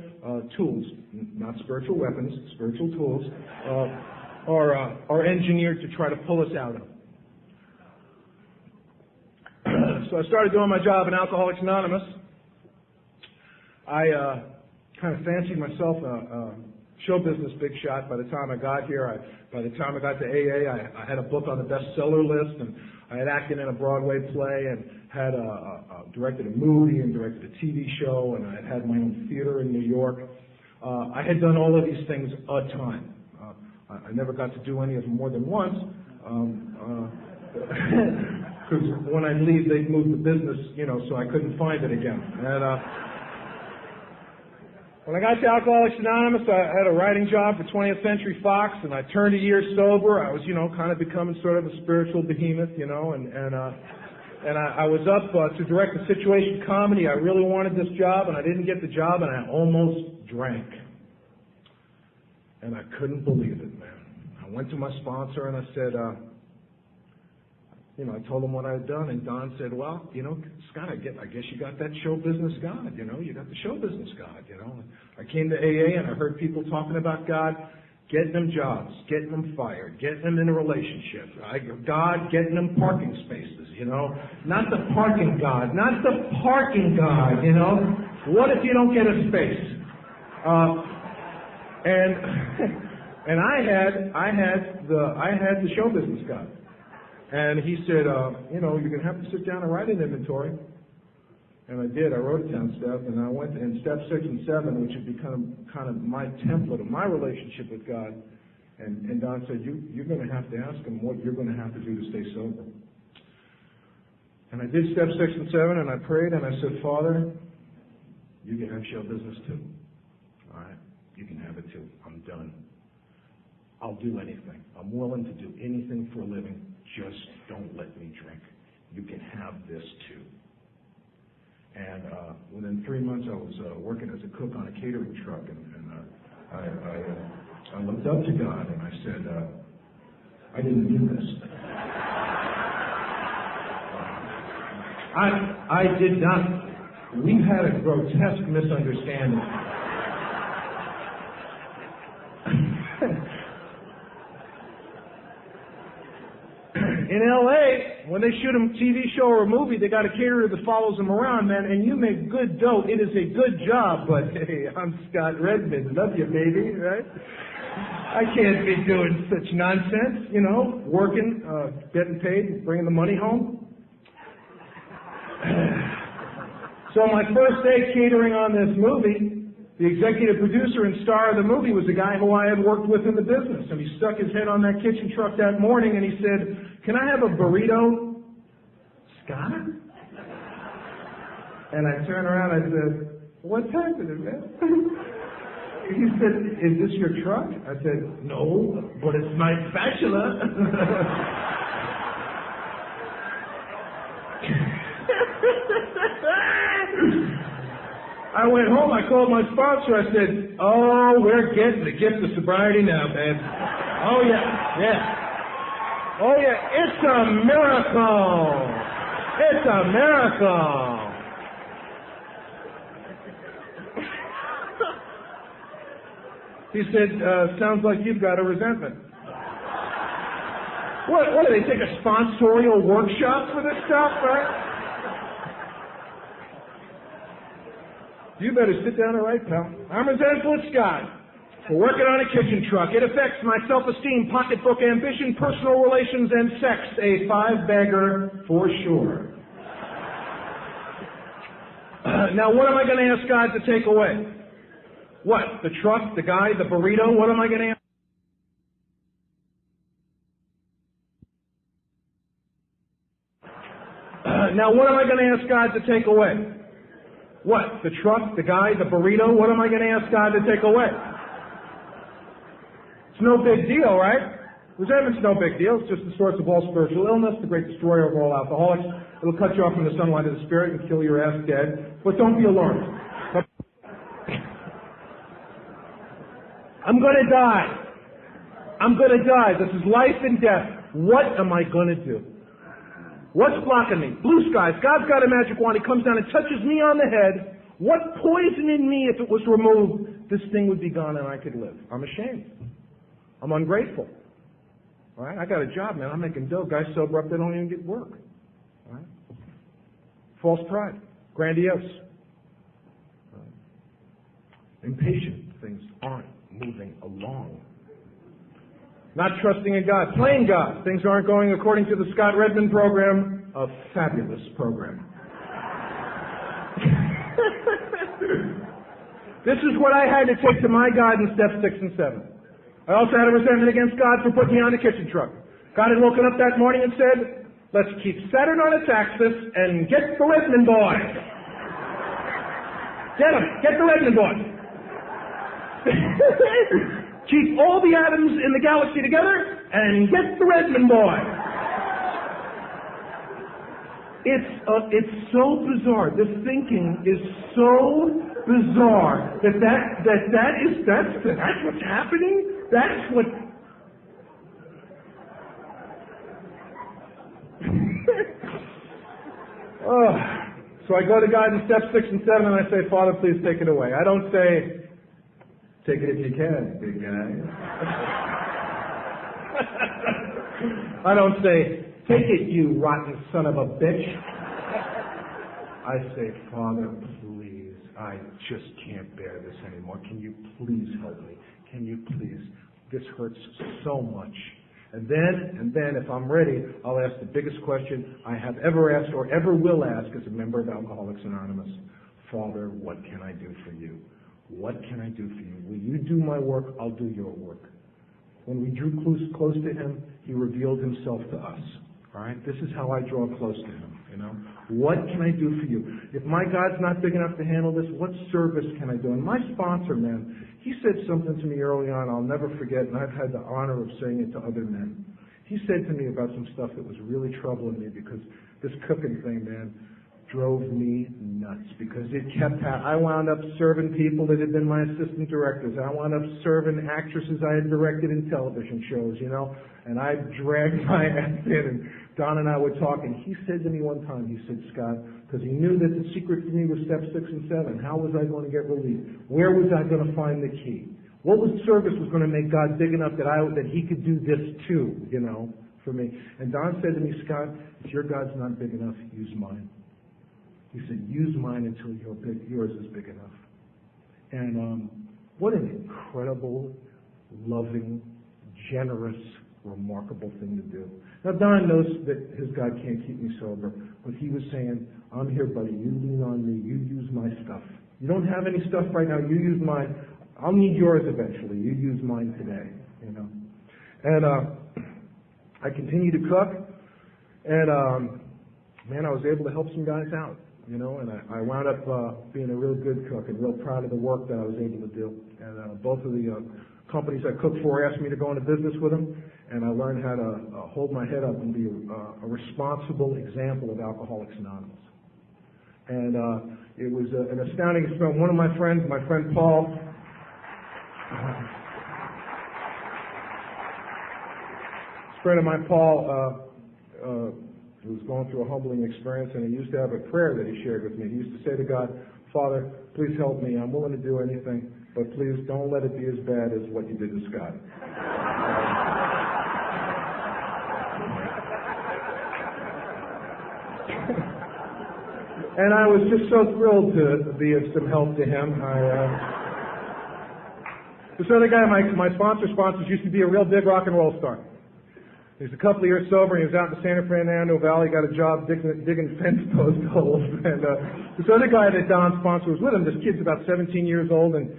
tools, not spiritual weapons, spiritual tools, are engineered to try to pull us out of. So I started doing my job in Alcoholics Anonymous. I kind of fancied myself a show business big shot by the time I got here. By the time I got to AA, I had a book on the bestseller list, and I had acted in a Broadway play and had directed a movie and directed a TV show, and I had my own theater in New York. I had done all of these things a ton. I never got to do any of them more than once. Because when I'd leave, they'd move the business, so I couldn't find it again. And when I got to Alcoholics Anonymous, I had a writing job for 20th Century Fox, and I turned a year sober. I was, kind of becoming sort of a spiritual behemoth, and I was up to direct a situation comedy. I really wanted this job, and I didn't get the job, and I almost drank. And I couldn't believe it, man. I went to my sponsor, and I said, I told him what I had done, and Don said, well, Scott, I guess you got that show business God, you got the show business God, I came to AA and I heard people talking about God, getting them jobs, getting them fired, getting them in a relationship, God getting them parking spaces, not the parking God, not the parking God, what if you don't get a space? And I had the show business God. And he said, you're going to have to sit down and write an inventory. And I did. I wrote it down, Steph, and I went in step 6 and 7, which had become kind of my template of my relationship with God. And Don said, you're going to have to ask him what you're going to have to do to stay sober. And I did step 6 and 7, and I prayed, and I said, Father, you can have show business too. All right? You can have it too. I'm done. I'll do anything. I'm willing to do anything for a living. Just don't let me drink. You can have this too. And within 3 months, I was working as a cook on a catering truck, and I looked up to God, and I said, I didn't do this. I did not. We've had a grotesque misunderstanding. In L.A., when they shoot a TV show or a movie, they got a caterer that follows them around, man, and you make good dough. It is a good job, but hey, I'm Scott Redmond. Love you, baby, right? I can't be doing such nonsense, working, getting paid, bringing the money home. So my first day catering on this movie, the executive producer and star of the movie was a guy who I had worked with in the business, and he stuck his head on that kitchen truck that morning, and he said, can I have a burrito, Scott? And I turned around and I said, what's happening, man? He said, is this your truck? I said, no, but it's my spatula. I went home, I called my sponsor, I said, oh, we're getting the gift of sobriety now, man. Oh, yeah. Oh, yeah, it's a miracle. It's a miracle. He said, sounds like you've got a resentment. What do they take a sponsorial workshop for this stuff, right? You better sit down and write, pal. I'm resentful at Scott for working on a kitchen truck. It affects my self-esteem, pocketbook ambition, personal relations, and sex. A five-bagger for sure. Now, what am I going to ask God to take away? What? The truck, the guy, the burrito? What am I going to ask? Now, what am I going to ask God to take away? What? The truck, the guy, the burrito? What am I going to ask God to take away? It's no big deal, right? Resentment's no big deal. It's just the source of all spiritual illness, the great destroyer of all alcoholics. It'll cut you off from the sunlight of the spirit and kill your ass dead. But don't be alarmed. I'm going to die. I'm going to die. This is life and death. What am I going to do? What's blocking me? Blue skies. God's got a magic wand. He comes down and touches me on the head. What poison in me, if it was removed, this thing would be gone and I could live? I'm ashamed. I'm ungrateful. All right? I got a job, man. I'm making dough. Guys sober up, they don't even get work. All right? False pride. Grandiose. All right? Impatient. Things aren't moving along. Not trusting in God, playing God. Things aren't going according to the Scott Redmond program, a fabulous program. This is what I had to take to my God in steps 6 and 7. I also had a resentment against God for putting me on the kitchen truck. God had woken up that morning and said, let's keep Saturn on its axis and get the Redmond boy. Get him. Get the Redmond boy. Keep all the atoms in the galaxy together and get the Redmond boy. It's so bizarre. This thinking is so bizarre that's what's happening. That's what. So I go to God in steps 6 and 7 and I say, Father, please take it away. I don't say, take it if you can, big guy. I don't say, take it, you rotten son of a bitch. I say, Father, please, I just can't bear this anymore. Can you please help me? Can you please? This hurts so much. And then, if I'm ready, I'll ask the biggest question I have ever asked or ever will ask as a member of Alcoholics Anonymous. Father, what can I do for you? What can I do for you? Will you do my work? I'll do your work. When we drew close to him, he revealed himself to us. All right? This is how I draw close to him, you know? What can I do for you? If my God's not big enough to handle this, what service can I do? And my sponsor, man, he said something to me early on I'll never forget, and I've had the honor of saying it to other men. He said to me about some stuff that was really troubling me because this cooking thing, man, drove me nuts because it kept I wound up serving people that had been my assistant directors. I wound up serving actresses I had directed in television shows, you know, and I dragged my ass in, and Don and I were talking. He said to me one time, he said, Scott, because he knew that the secret for me was steps 6 and 7. How was I going to get relief? Where was I going to find the key? What was service was going to make God big enough that he could do this too, you know, for me? And Don said to me, Scott, if your God's not big enough, use mine. He said, use mine until yours is big enough. And what an incredible, loving, generous, remarkable thing to do. Now, Don knows that his God can't keep me sober, but he was saying, I'm here, buddy. You lean on me. You use my stuff. You don't have any stuff right now. You use mine. I'll need yours eventually. You use mine today, you know. And I continue to cook, and man, I was able to help some guys out, you know, and I wound up being a real good cook and real proud of the work that I was able to do. And both of the companies I cooked for asked me to go into business with them, and I learned how to hold my head up and be a responsible example of Alcoholics Anonymous. And it was an astounding experience. One of my friends, my friend Paul, a friend of mine, Paul, He was going through a humbling experience, and he used to have a prayer that he shared with me. He used to say to God, Father, please help me. I'm willing to do anything, but please don't let it be as bad as what you did to Scott. And I was just so thrilled to be of some help to him. This other guy, my sponsors used to be a real big rock and roll star. He was a couple of years sober, and he was out in the Santa Fernando Valley, got a job digging fence post holes. And this other guy that Don's sponsor was with him, this kid's about 17 years old, and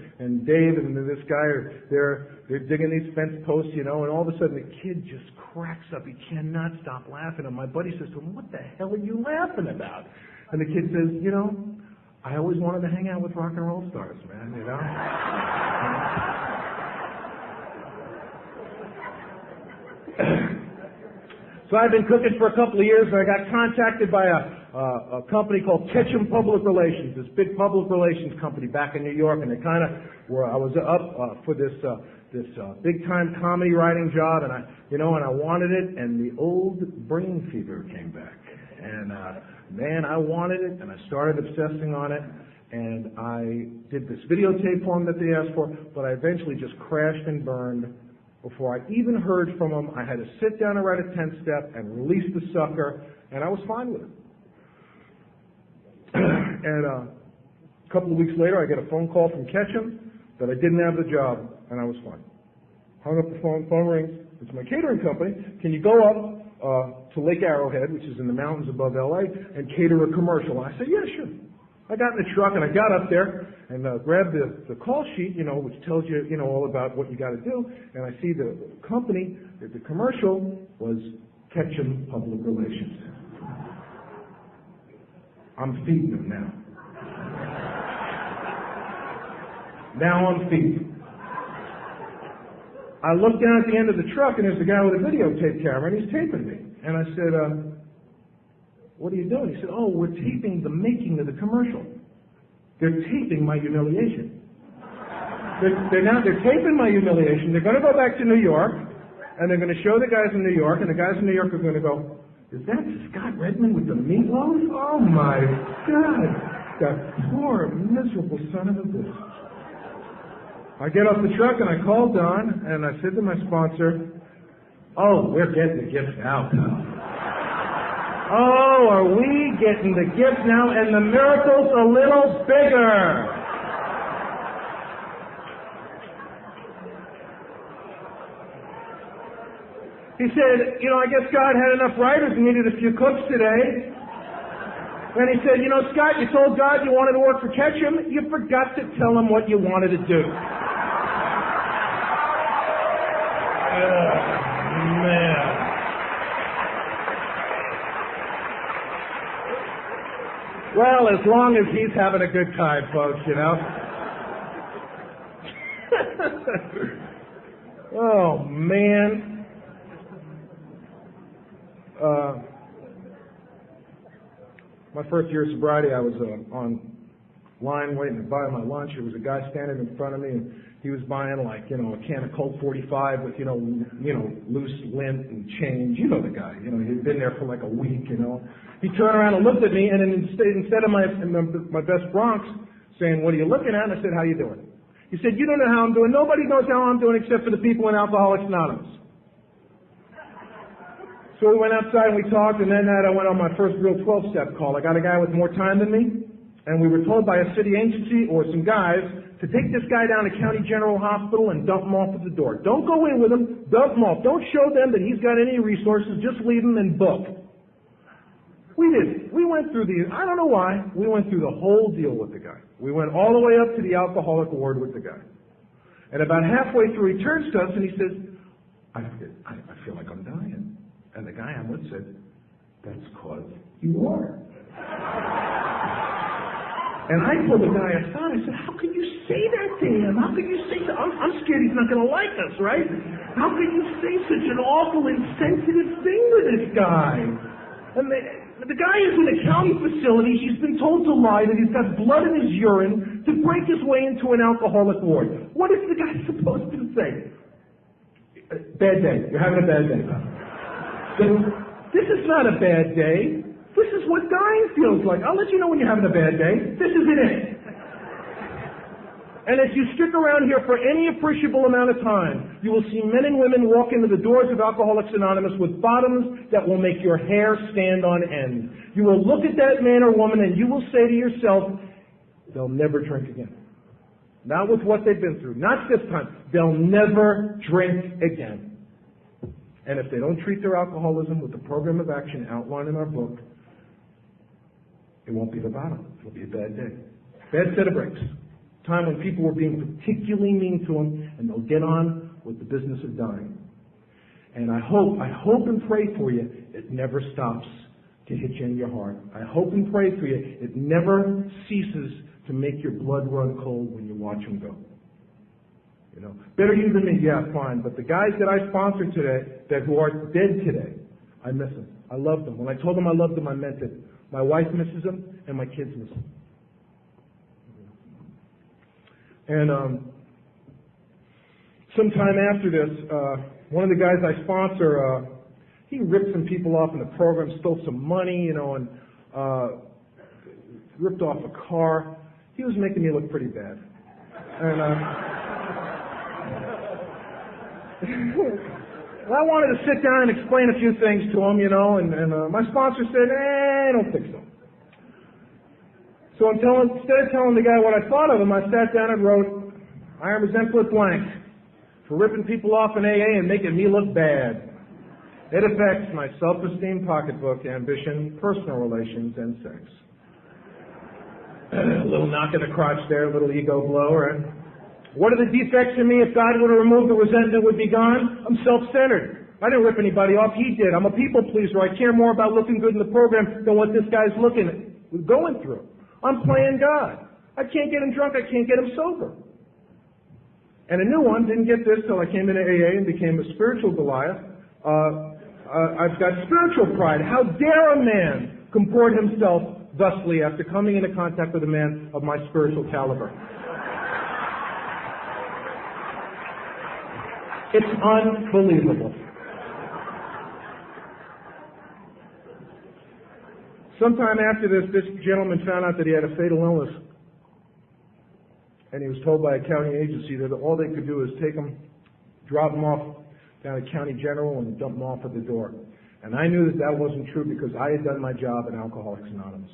Dave and this guy they're digging these fence posts, and all of a sudden the kid just cracks up. He cannot stop laughing. And my buddy says to him, what the hell are you laughing about? And the kid says, I always wanted to hang out with rock and roll stars, man, So I've been cooking for a couple of years, and I got contacted by a company called Ketchum Public Relations, this big public relations company back in New York, and I was up for this big time comedy writing job, and I wanted it, and the old brain fever came back, and man, I wanted it, and I started obsessing on it, and I did this videotape for them that they asked for, but I eventually just crashed and burned. Before I even heard from him, I had to sit down and write a 10-step and release the sucker, and I was fine with it. And a couple of weeks later, I get a phone call from Ketchum that I didn't have the job, and I was fine. Hung up the phone rings. It's my catering company. Can you go up to Lake Arrowhead, which is in the mountains above L.A., and cater a commercial? I said, yeah, sure. I got in the truck and I got up there and grabbed the call sheet, which tells you, all about what you got to do. And I see the company, the commercial was Ketchum Public Relations. I'm feeding them now. Now I'm feeding. I look down at the end of the truck and there's a guy with a videotape camera and he's taping me. And I said, what are you doing? He said, oh, we're taping the making of the commercial. They're taping my humiliation. They're taping my humiliation. They're going to go back to New York, and they're going to show the guys in New York, and the guys in New York are going to go, is that Scott Redmond with the meatloaf? Oh, my God. That poor, miserable son of a bitch. I get off the truck, and I call Don, and I said to my sponsor, oh, we're getting the gifts out now. Oh, are we getting the gift now? And the miracle's a little bigger. He said, I guess God had enough writers and needed a few cooks today. And he said, Scott, you told God you wanted to work for Ketchum. You forgot to tell him what you wanted to do. Oh, man. Well, as long as he's having a good time, folks, Oh, man. My first year of sobriety, I was on line waiting to buy my lunch. There was a guy standing in front of me, and he was buying a can of Colt 45 with, loose lint and change. You know the guy. He'd been there for like a week, He turned around and looked at me, and then instead of my best Bronx saying, what are you looking at? And I said, how you doing? He said, you don't know how I'm doing. Nobody knows how I'm doing except for the people in Alcoholics Anonymous. So we went outside and we talked, and then I went on my first real 12-step call. I got a guy with more time than me, and we were told by a city agency or some guys to take this guy down to County General Hospital and dump him off at the door. Don't go in with him. Dump him off. Don't show them that he's got any resources. Just leave him and book. We did. We went through I don't know why, we went through the whole deal with the guy. We went all the way up to the alcoholic ward with the guy. And about halfway through, he turns to us and he says, I feel like I'm dying. And the guy I'm with said, that's because you are. And I told the guy aside, I said, how could you say that to him? How could you say that? I'm scared he's not going to like us, right? How could you say such an awful, insensitive thing to this guy? And the guy is in a county facility. He's been told to lie, that he's got blood in his urine, to break his way into an alcoholic ward. What is the guy supposed to say? Bad day. You're having a bad day. This is not a bad day. This is what dying feels like. I'll let you know when you're having a bad day. This isn't it. And if you stick around here for any appreciable amount of time, you will see men and women walk into the doors of Alcoholics Anonymous with bottoms that will make your hair stand on end. You will look at that man or woman and you will say to yourself, they'll never drink again. Not with what they've been through. Not this time. They'll never drink again. And if they don't treat their alcoholism with the program of action outlined in our book, it won't be the bottom. It'll be a bad day. Bad set of breaks. Time when people were being particularly mean to them, and they'll get on with the business of dying. And I hope and pray for you, it never stops to hit you in your heart. I hope and pray for you, it never ceases to make your blood run cold when you watch them go. You know, better you than me, yeah, fine. But the guys that I sponsor today, who are dead today, I miss them. I love them. When I told them I loved them, I meant it. My wife misses them, and my kids miss them. And sometime after this, one of the guys I sponsor, he ripped some people off in the program, stole some money, you know, and ripped off a car. He was making me look pretty bad. And well, I wanted to sit down and explain a few things to him, you know, and my sponsor said, I don't think so. So instead of telling the guy what I thought of him, I sat down and wrote, I am resentful blank for ripping people off in AA and making me look bad. It affects my self-esteem, pocketbook, ambition, personal relations, and sex. A little knock in the crotch there, a little ego blow, right? What are the defects in me? If God were to remove the resentment, it would be gone. I'm self-centered. I didn't rip anybody off. He did. I'm a people pleaser. I care more about looking good in the program than what this guy's going through. I'm playing God. I can't get him drunk. I can't get him sober. And a new one, didn't get this till I came into AA and became a spiritual Goliath. I've got spiritual pride. How dare a man comport himself thusly after coming into contact with a man of my spiritual caliber? It's unbelievable. Sometime after this gentleman found out that he had a fatal illness, and he was told by a county agency that all they could do is take him, drop him off down at County General, and dump him off at the door. And I knew that that wasn't true because I had done my job in Alcoholics Anonymous.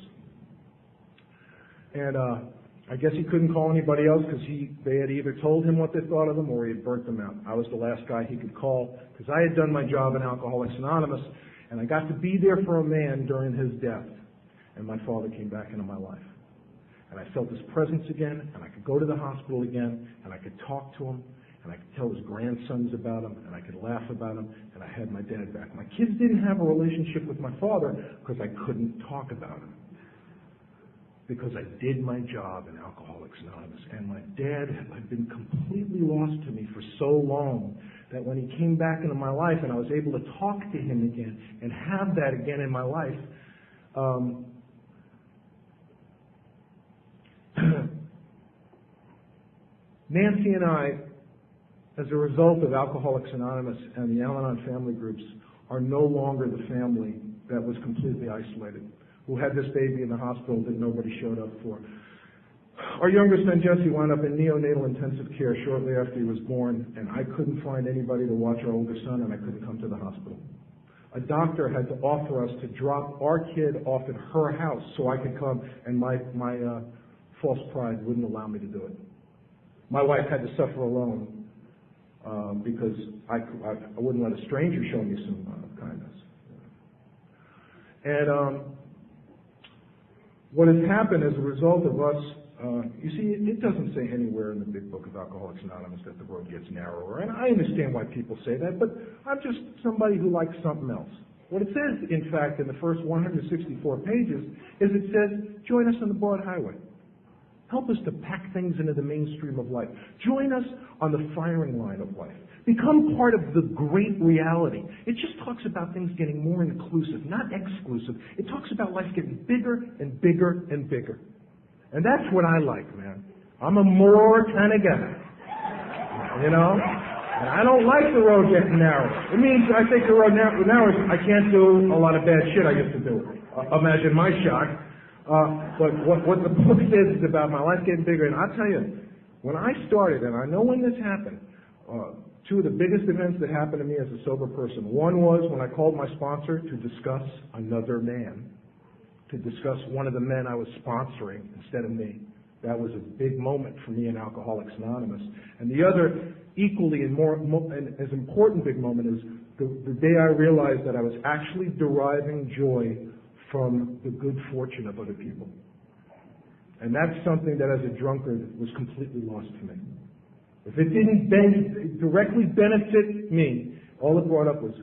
And I guess he couldn't call anybody else because they had either told him what they thought of him or he had burnt them out. I was the last guy he could call because I had done my job in Alcoholics Anonymous, and I got to be there for a man during his death. And my father came back into my life. And I felt his presence again, and I could go to the hospital again, and I could talk to him, and I could tell his grandsons about him, and I could laugh about him, and I had my dad back. My kids didn't have a relationship with my father because I couldn't talk about him. Because I did my job in Alcoholics Anonymous, and my dad had been completely lost to me for so long that when he came back into my life and I was able to talk to him again and have that again in my life, Nancy and I, as a result of Alcoholics Anonymous and the Al-Anon family groups, are no longer the family that was completely isolated, who had this baby in the hospital that nobody showed up for. Our youngest son, Jesse, wound up in neonatal intensive care shortly after he was born, and I couldn't find anybody to watch our older son, and I couldn't come to the hospital. A doctor had to offer us to drop our kid off at her house so I could come, and my false pride wouldn't allow me to do it. My wife had to suffer alone because I wouldn't let a stranger show me some kindness. And what has happened as a result of us, you see, it doesn't say anywhere in the big book of Alcoholics Anonymous that the road gets narrower. And I understand why people say that, but I'm just somebody who likes something else. What it says, in fact, in the first 164 pages, is it says, join us on the broad highway. Help us to pack things into the mainstream of life. Join us on the firing line of life. Become part of the great reality. It just talks about things getting more inclusive, not exclusive. It talks about life getting bigger and bigger and bigger. And that's what I like, man. I'm a more kind of guy. You know? And I don't like the road getting narrow. It means I think the road narrow is I can't do a lot of bad shit I used to do. Imagine my shock. But what the book says is about my life getting bigger. And I'll tell you, when I started, and I know when this happened, two of the biggest events that happened to me as a sober person. One was when I called my sponsor to discuss another man, to discuss one of the men I was sponsoring instead of me. That was a big moment for me in Alcoholics Anonymous. And the other equally and and as important big moment is the day I realized that I was actually deriving joy from the good fortune of other people. And that's something that as a drunkard was completely lost to me. If it didn't directly benefit me, all it brought up was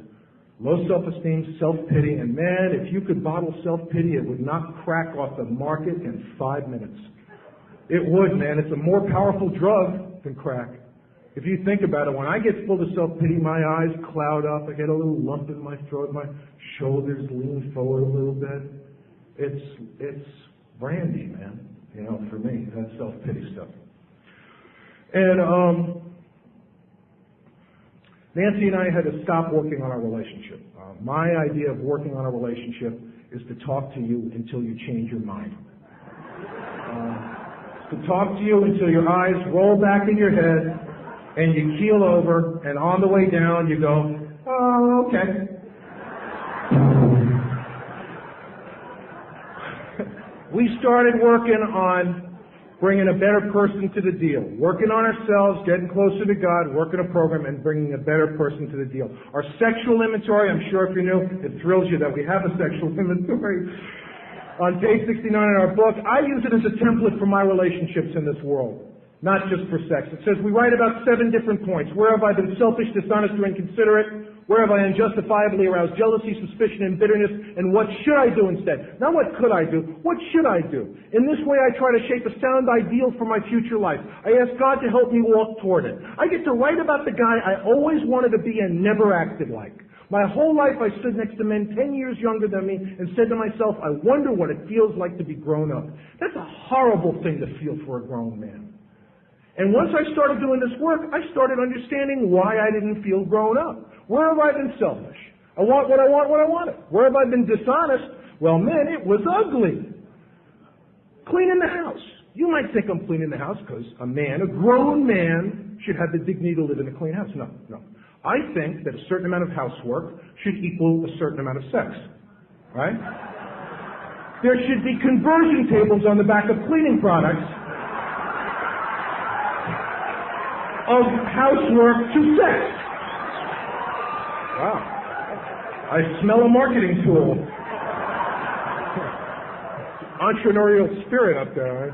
low self-esteem, self-pity, and man, if you could bottle self-pity, it would knock crack off the market in 5 minutes. It would, man. It's a more powerful drug than crack. If you think about it, when I get full of self-pity, my eyes cloud up, I get a little lump in my throat, my shoulders lean forward a little bit. It's brandy, man. You know, for me, that's self-pity stuff. And Nancy and I had to stop working on our relationship. My idea of working on a relationship is to talk to you until you change your mind. To talk to you until your eyes roll back in your head and you keel over, and on the way down you go, oh, okay. We started working on bringing a better person to the deal, working on ourselves, getting closer to God, working a program, and bringing a better person to the deal. Our sexual inventory, I'm sure if you're new, it thrills you that we have a sexual inventory. On page 69 in our book, I use it as a template for my relationships in this world, not just for sex. It says we write about 7 different points. Where have I been selfish, dishonest, or inconsiderate? Where have I unjustifiably aroused jealousy, suspicion, and bitterness? And what should I do instead? Not what could I do, what should I do? In this way, I try to shape a sound ideal for my future life. I ask God to help me walk toward it. I get to write about the guy I always wanted to be and never acted like. My whole life I stood next to men 10 years younger than me and said to myself, I wonder what it feels like to be grown up. That's a horrible thing to feel for a grown man. And once I started doing this work, I started understanding why I didn't feel grown up. Where have I been selfish? I want what I want when I want it. Where have I been dishonest? Well, man, it was ugly. Cleaning the house. You might think I'm cleaning the house because a grown man, should have the dignity to live in a clean house. No. I think that a certain amount of housework should equal a certain amount of sex. Right? There should be conversion tables on the back of cleaning products of housework to sex. Wow. I smell a marketing tool. Entrepreneurial spirit up there, right?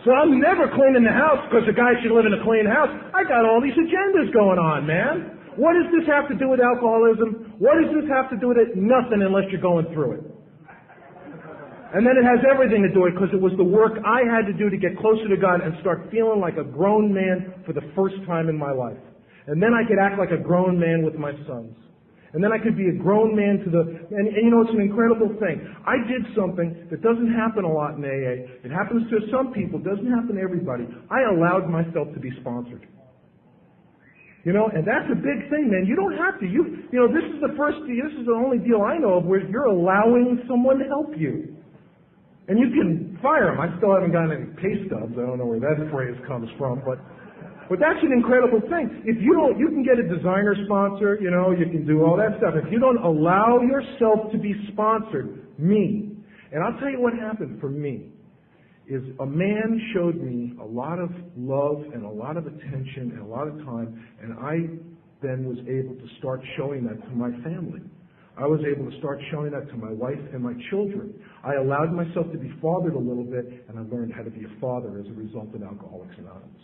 So I'm never cleaning the house because a guy should live in a clean house. I got all these agendas going on, man. What does this have to do with alcoholism? What does this have to do with it? Nothing unless you're going through it. And then it has everything to do with it because it was the work I had to do to get closer to God and start feeling like a grown man for the first time in my life. And then I could act like a grown man with my sons. And then I could be a grown man and you know, it's an incredible thing. I did something that doesn't happen a lot in AA. It happens to some people, doesn't happen to everybody. I allowed myself to be sponsored. You know, and that's a big thing, man. You don't have to. You know, this is the only deal I know of where you're allowing someone to help you. And you can fire them. I still haven't gotten any pay stubs. I don't know where that phrase comes from, but that's an incredible thing. If you don't, you can get a designer sponsor, you know, you can do all that stuff. If you don't allow yourself to be sponsored, and I'll tell you what happened for me, is a man showed me a lot of love and a lot of attention and a lot of time, and I then was able to start showing that to my family. I was able to start showing that to my wife and my children. I allowed myself to be fathered a little bit, and I learned how to be a father as a result of Alcoholics Anonymous.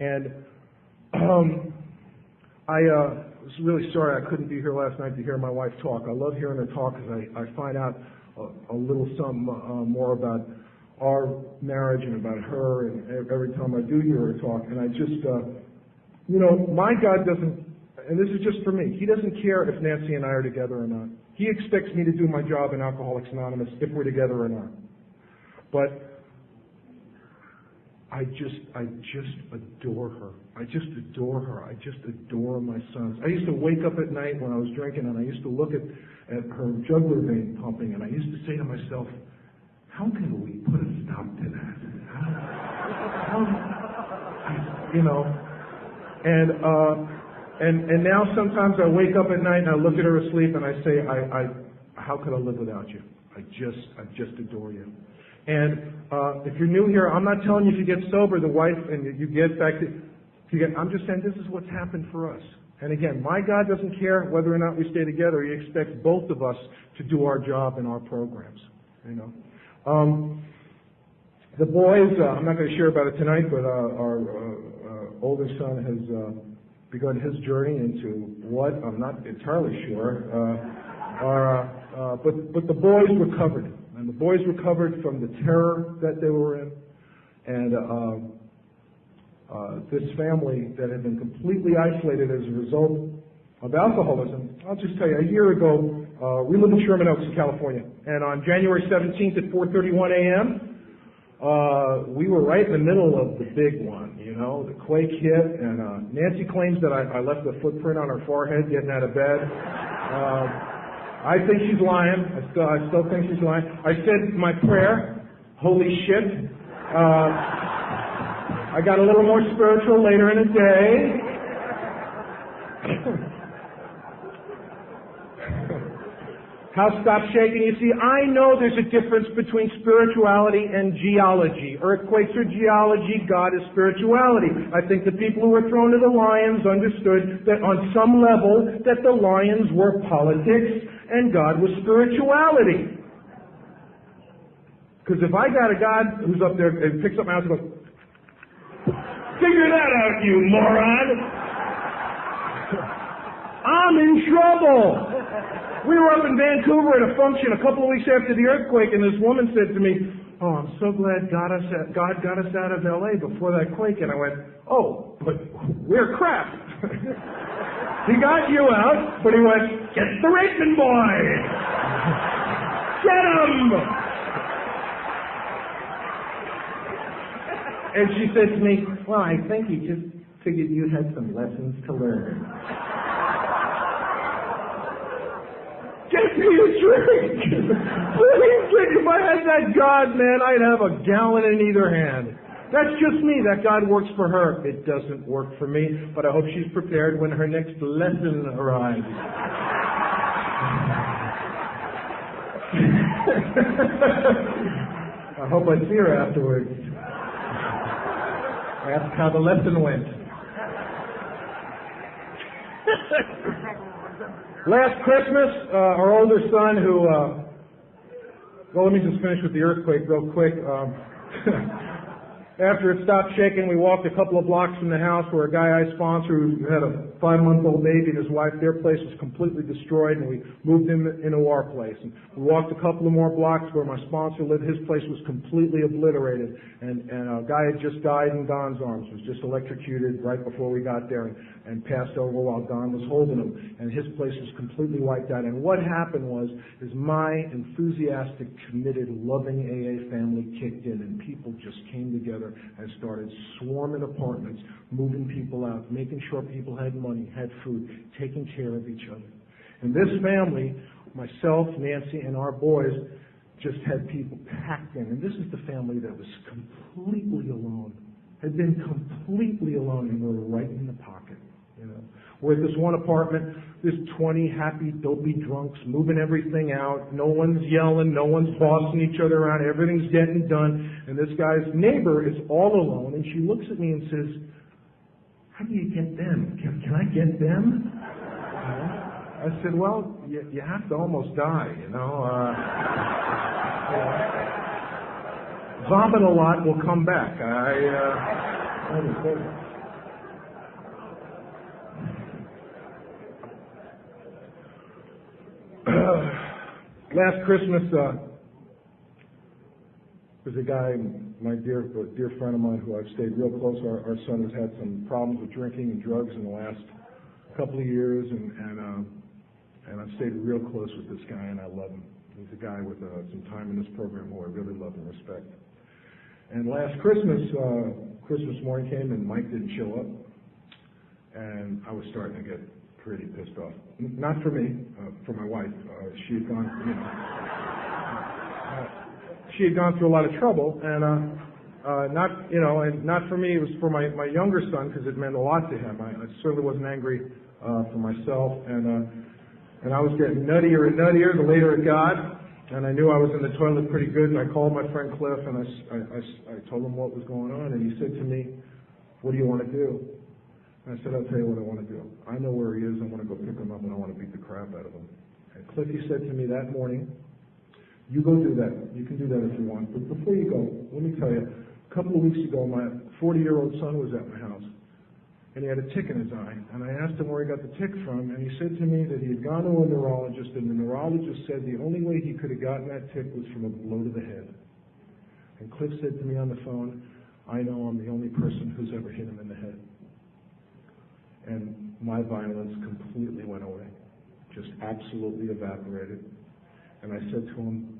And I was really sorry I couldn't be here last night to hear my wife talk. I love hearing her talk because I find out a little something more about our marriage and about her, and every time I do hear her talk. And I just, you know, my God doesn't, and this is just for me, He doesn't care if Nancy and I are together or not. He expects me to do my job in Alcoholics Anonymous if we're together or not. But I just adore her. I just adore her. I just adore my sons. I used to wake up at night when I was drinking, and I used to look at her jugular vein pumping, and I used to say to myself, how can we put a stop to that? And now sometimes I wake up at night and I look at her asleep and I say, how could I live without you? I just adore you. And if you're new here, I'm not telling you if you get sober, the wife, and you get back to, I'm just saying this is what's happened for us. And again, my God doesn't care whether or not we stay together. He expects both of us to do our job in our programs. The boys, I'm not going to share about it tonight, but our older son has begun his journey into what I'm not entirely sure. But the boys recovered, and the boys recovered from the terror that they were in, and this family that had been completely isolated as a result of alcoholism. I'll just tell you, a year ago, we live in Sherman Oaks, California, and on January 17th at 4:31 a.m., we were right in the middle of the big one, the quake hit, and Nancy claims that I left a footprint on her forehead getting out of bed. I think she's lying. I still think she's lying. I said my prayer, holy shit. I got a little more spiritual later in the day. House stopped shaking. You see, I know there's a difference between spirituality and geology. Earthquakes are geology, God is spirituality. I think the people who were thrown to the lions understood that on some level that the lions were politics and God was spirituality. Because if I got a God who's up there and picks up my house and goes, figure that out, you moron! I'm in trouble! We were up in Vancouver at a function a couple of weeks after the earthquake, and this woman said to me, oh, I'm so glad God got us out of L.A. before that quake. And I went, oh, but we're crap. He got you out, but he went, get the raping boy! Get him! And she said to me, well, I think he just figured you had some lessons to learn. Get me a drink! Please drink. If I had that God, man, I'd have a gallon in either hand. That's just me. That God works for her. It doesn't work for me, but I hope she's prepared when her next lesson arrives. I hope I see her afterwards. Ask how the lesson went. Last Christmas, our older son who, well, let me just finish with the earthquake real quick. After it stopped shaking, we walked a couple of blocks from the house where a guy I sponsor who had a 5-month-old baby and his wife, their place was completely destroyed, and we moved him into our place. And we walked a couple of more blocks where my sponsor lived. His place was completely obliterated, and a guy had just died in Don's arms, was just electrocuted right before we got there and passed over while Don was holding him, and his place was completely wiped out. And what happened is my enthusiastic, committed, loving AA family kicked in, and people just came together and started swarming apartments, moving people out, making sure people had money, had food, taking care of each other. And this family, myself, Nancy, and our boys, just had people packed in. And this is the family that was completely alone, had been completely alone, and were right in the pocket. We're at this one apartment, there's 20 happy, dopey drunks moving everything out. No one's yelling, no one's bossing each other around, everything's getting done. And this guy's neighbor is all alone, and she looks at me and says, how do you get them? Can I get them? I said, well, you have to almost die, Vomit a lot will come back. Last Christmas, there's a guy, my dear friend of mine who I've stayed real close. Our son has had some problems with drinking and drugs in the last couple of years, and I've stayed real close with this guy, and I love him. He's a guy with some time in this program who I really love and respect. And last Christmas, Christmas morning came and Mike didn't show up. And I was starting to get pretty pissed off. Not for me, for my wife. She had gone, she had gone through a lot of trouble, and not for me. It was for my younger son, because it meant a lot to him. I certainly wasn't angry for myself, and I was getting nuttier and nuttier the later it got. And I knew I was in the toilet pretty good, and I called my friend Cliff, and I told him what was going on, and he said to me, "What do you want to do?" And I said, "I'll tell you what I want to do. I know where he is. I want to go pick him up, and I want to beat the crap out of him." And Cliffy said to me that morning, "You go do that. You can do that if you want. But before you go, let me tell you, a couple of weeks ago, my 40-year-old son was at my house, and he had a tick in his eye. And I asked him where he got the tick from, and he said to me that he had gone to a neurologist, and the neurologist said the only way he could have gotten that tick was from a blow to the head." And Cliff said to me on the phone, "I know I'm the only person who's ever hit him in the head." And my violence completely went away, just absolutely evaporated. And I said to him,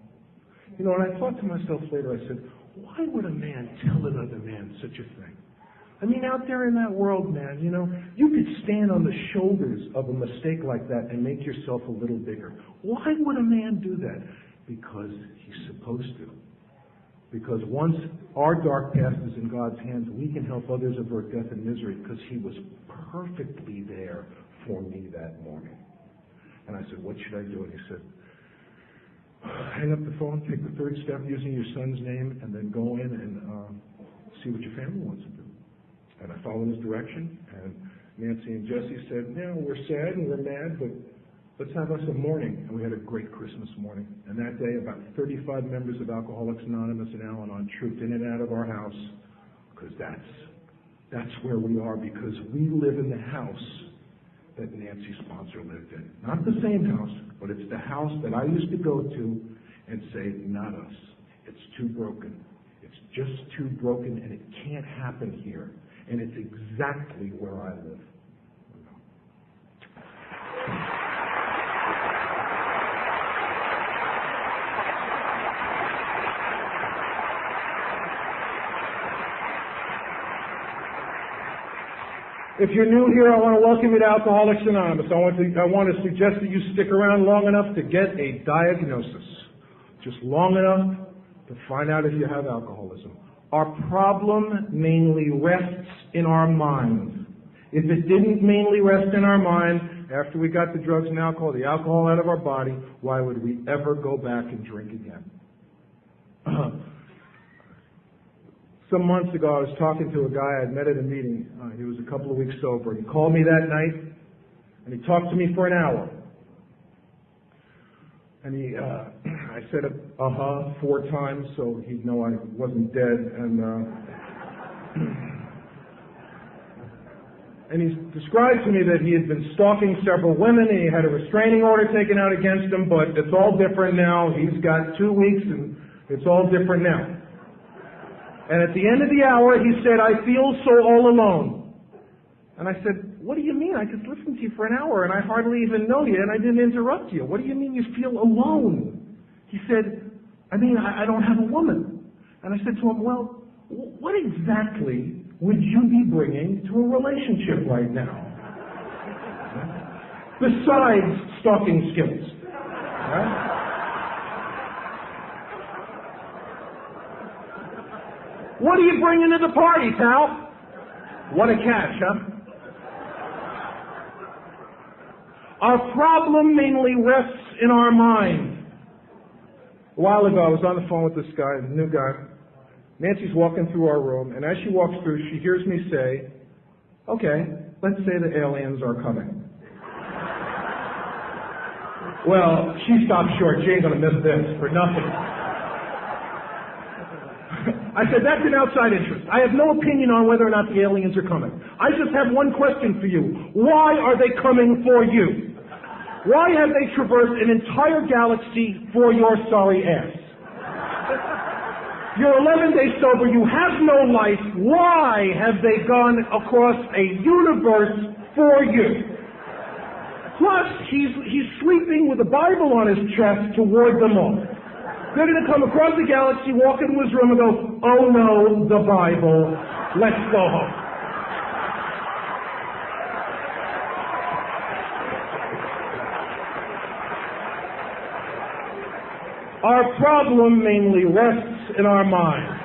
and I thought to myself later, I said, why would a man tell another man such a thing? I mean, out there in that world, man, you could stand on the shoulders of a mistake like that and make yourself a little bigger. Why would a man do that? Because he's supposed to. Because once our dark past is in God's hands, we can help others avert death and misery, because he was perfectly there for me that morning. And I said, "What should I do?" And he said, "Hang up the phone, take the third step using your son's name, and then go in and see what your family wants to do." And I followed his direction, and Nancy and Jesse said, "We're sad and we're mad, but let's have us a morning." And we had a great Christmas morning. And that day, about 35 members of Alcoholics Anonymous and Al-Anon trooped in and out of our house, because that's where we are, because we live in the house that Nancy's sponsor lived in. Not the same house, but it's the house that I used to go to and say, "Not us. It's too broken. It's just too broken, and it can't happen here." And it's exactly where I live. If you're new here, I want to welcome you to Alcoholics Anonymous. I want to suggest that you stick around long enough to get a diagnosis. Just long enough to find out if you have alcoholism. Our problem mainly rests in our mind. If it didn't mainly rest in our mind, after we got the drugs and alcohol, the alcohol out of our body, why would we ever go back and drink again? Some months ago, I was talking to a guy I'd met at a meeting. He was a couple of weeks sober. He called me that night, and he talked to me for an hour. And I said, 4 times, so he'd know I wasn't dead. And he described to me that he had been stalking several women, and he had a restraining order taken out against him, but it's all different now. He's got 2 weeks, and it's all different now. And at the end of the hour, he said, "I feel so all alone." And I said, "What do you mean? I just listened to you for an hour, and I hardly even know you, and I didn't interrupt you. What do you mean you feel alone?" He said, "I don't have a woman." And I said to him, "Well, what exactly would you be bringing to a relationship right now? Besides stalking skills. Right? What are you bringing to the party, pal?" What a catch, huh? Our problem mainly rests in our mind. A while ago, I was on the phone with this guy, a new guy. Nancy's walking through our room, and as she walks through, she hears me say, "Okay, let's say the aliens are coming." Well, she stopped short. She ain't going to miss this for nothing. I said, "That's an outside interest. I have no opinion on whether or not the aliens are coming. I just have one question for you. Why are they coming for you? Why have they traversed an entire galaxy for your sorry ass? You're 11 days sober. You have no life. Why have they gone across a universe for you? Plus, he's sleeping with a Bible on his chest to ward them off. They're going to come across the galaxy, walk into his room and go, oh no, the Bible, let's go home. Our problem mainly rests in our minds.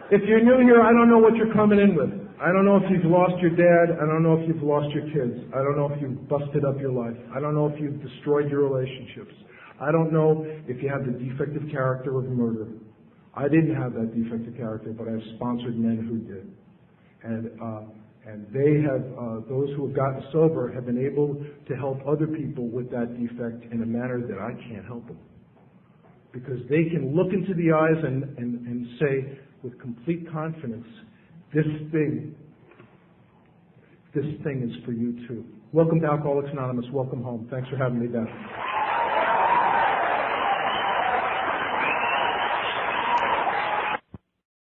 If you're new here, I don't know what you're coming in with. I don't know if you've lost your dad. I don't know if you've lost your kids. I don't know if you've busted up your life. I don't know if you've destroyed your relationships. I don't know if you have the defective character of murder. I didn't have that defective character, but I've sponsored men who did. And they have, those who have gotten sober have been able to help other people with that defect in a manner that I can't help them. Because they can look into the eyes and say with complete confidence, this thing is for you too. Welcome to Alcoholics Anonymous. Welcome home. Thanks for having me back.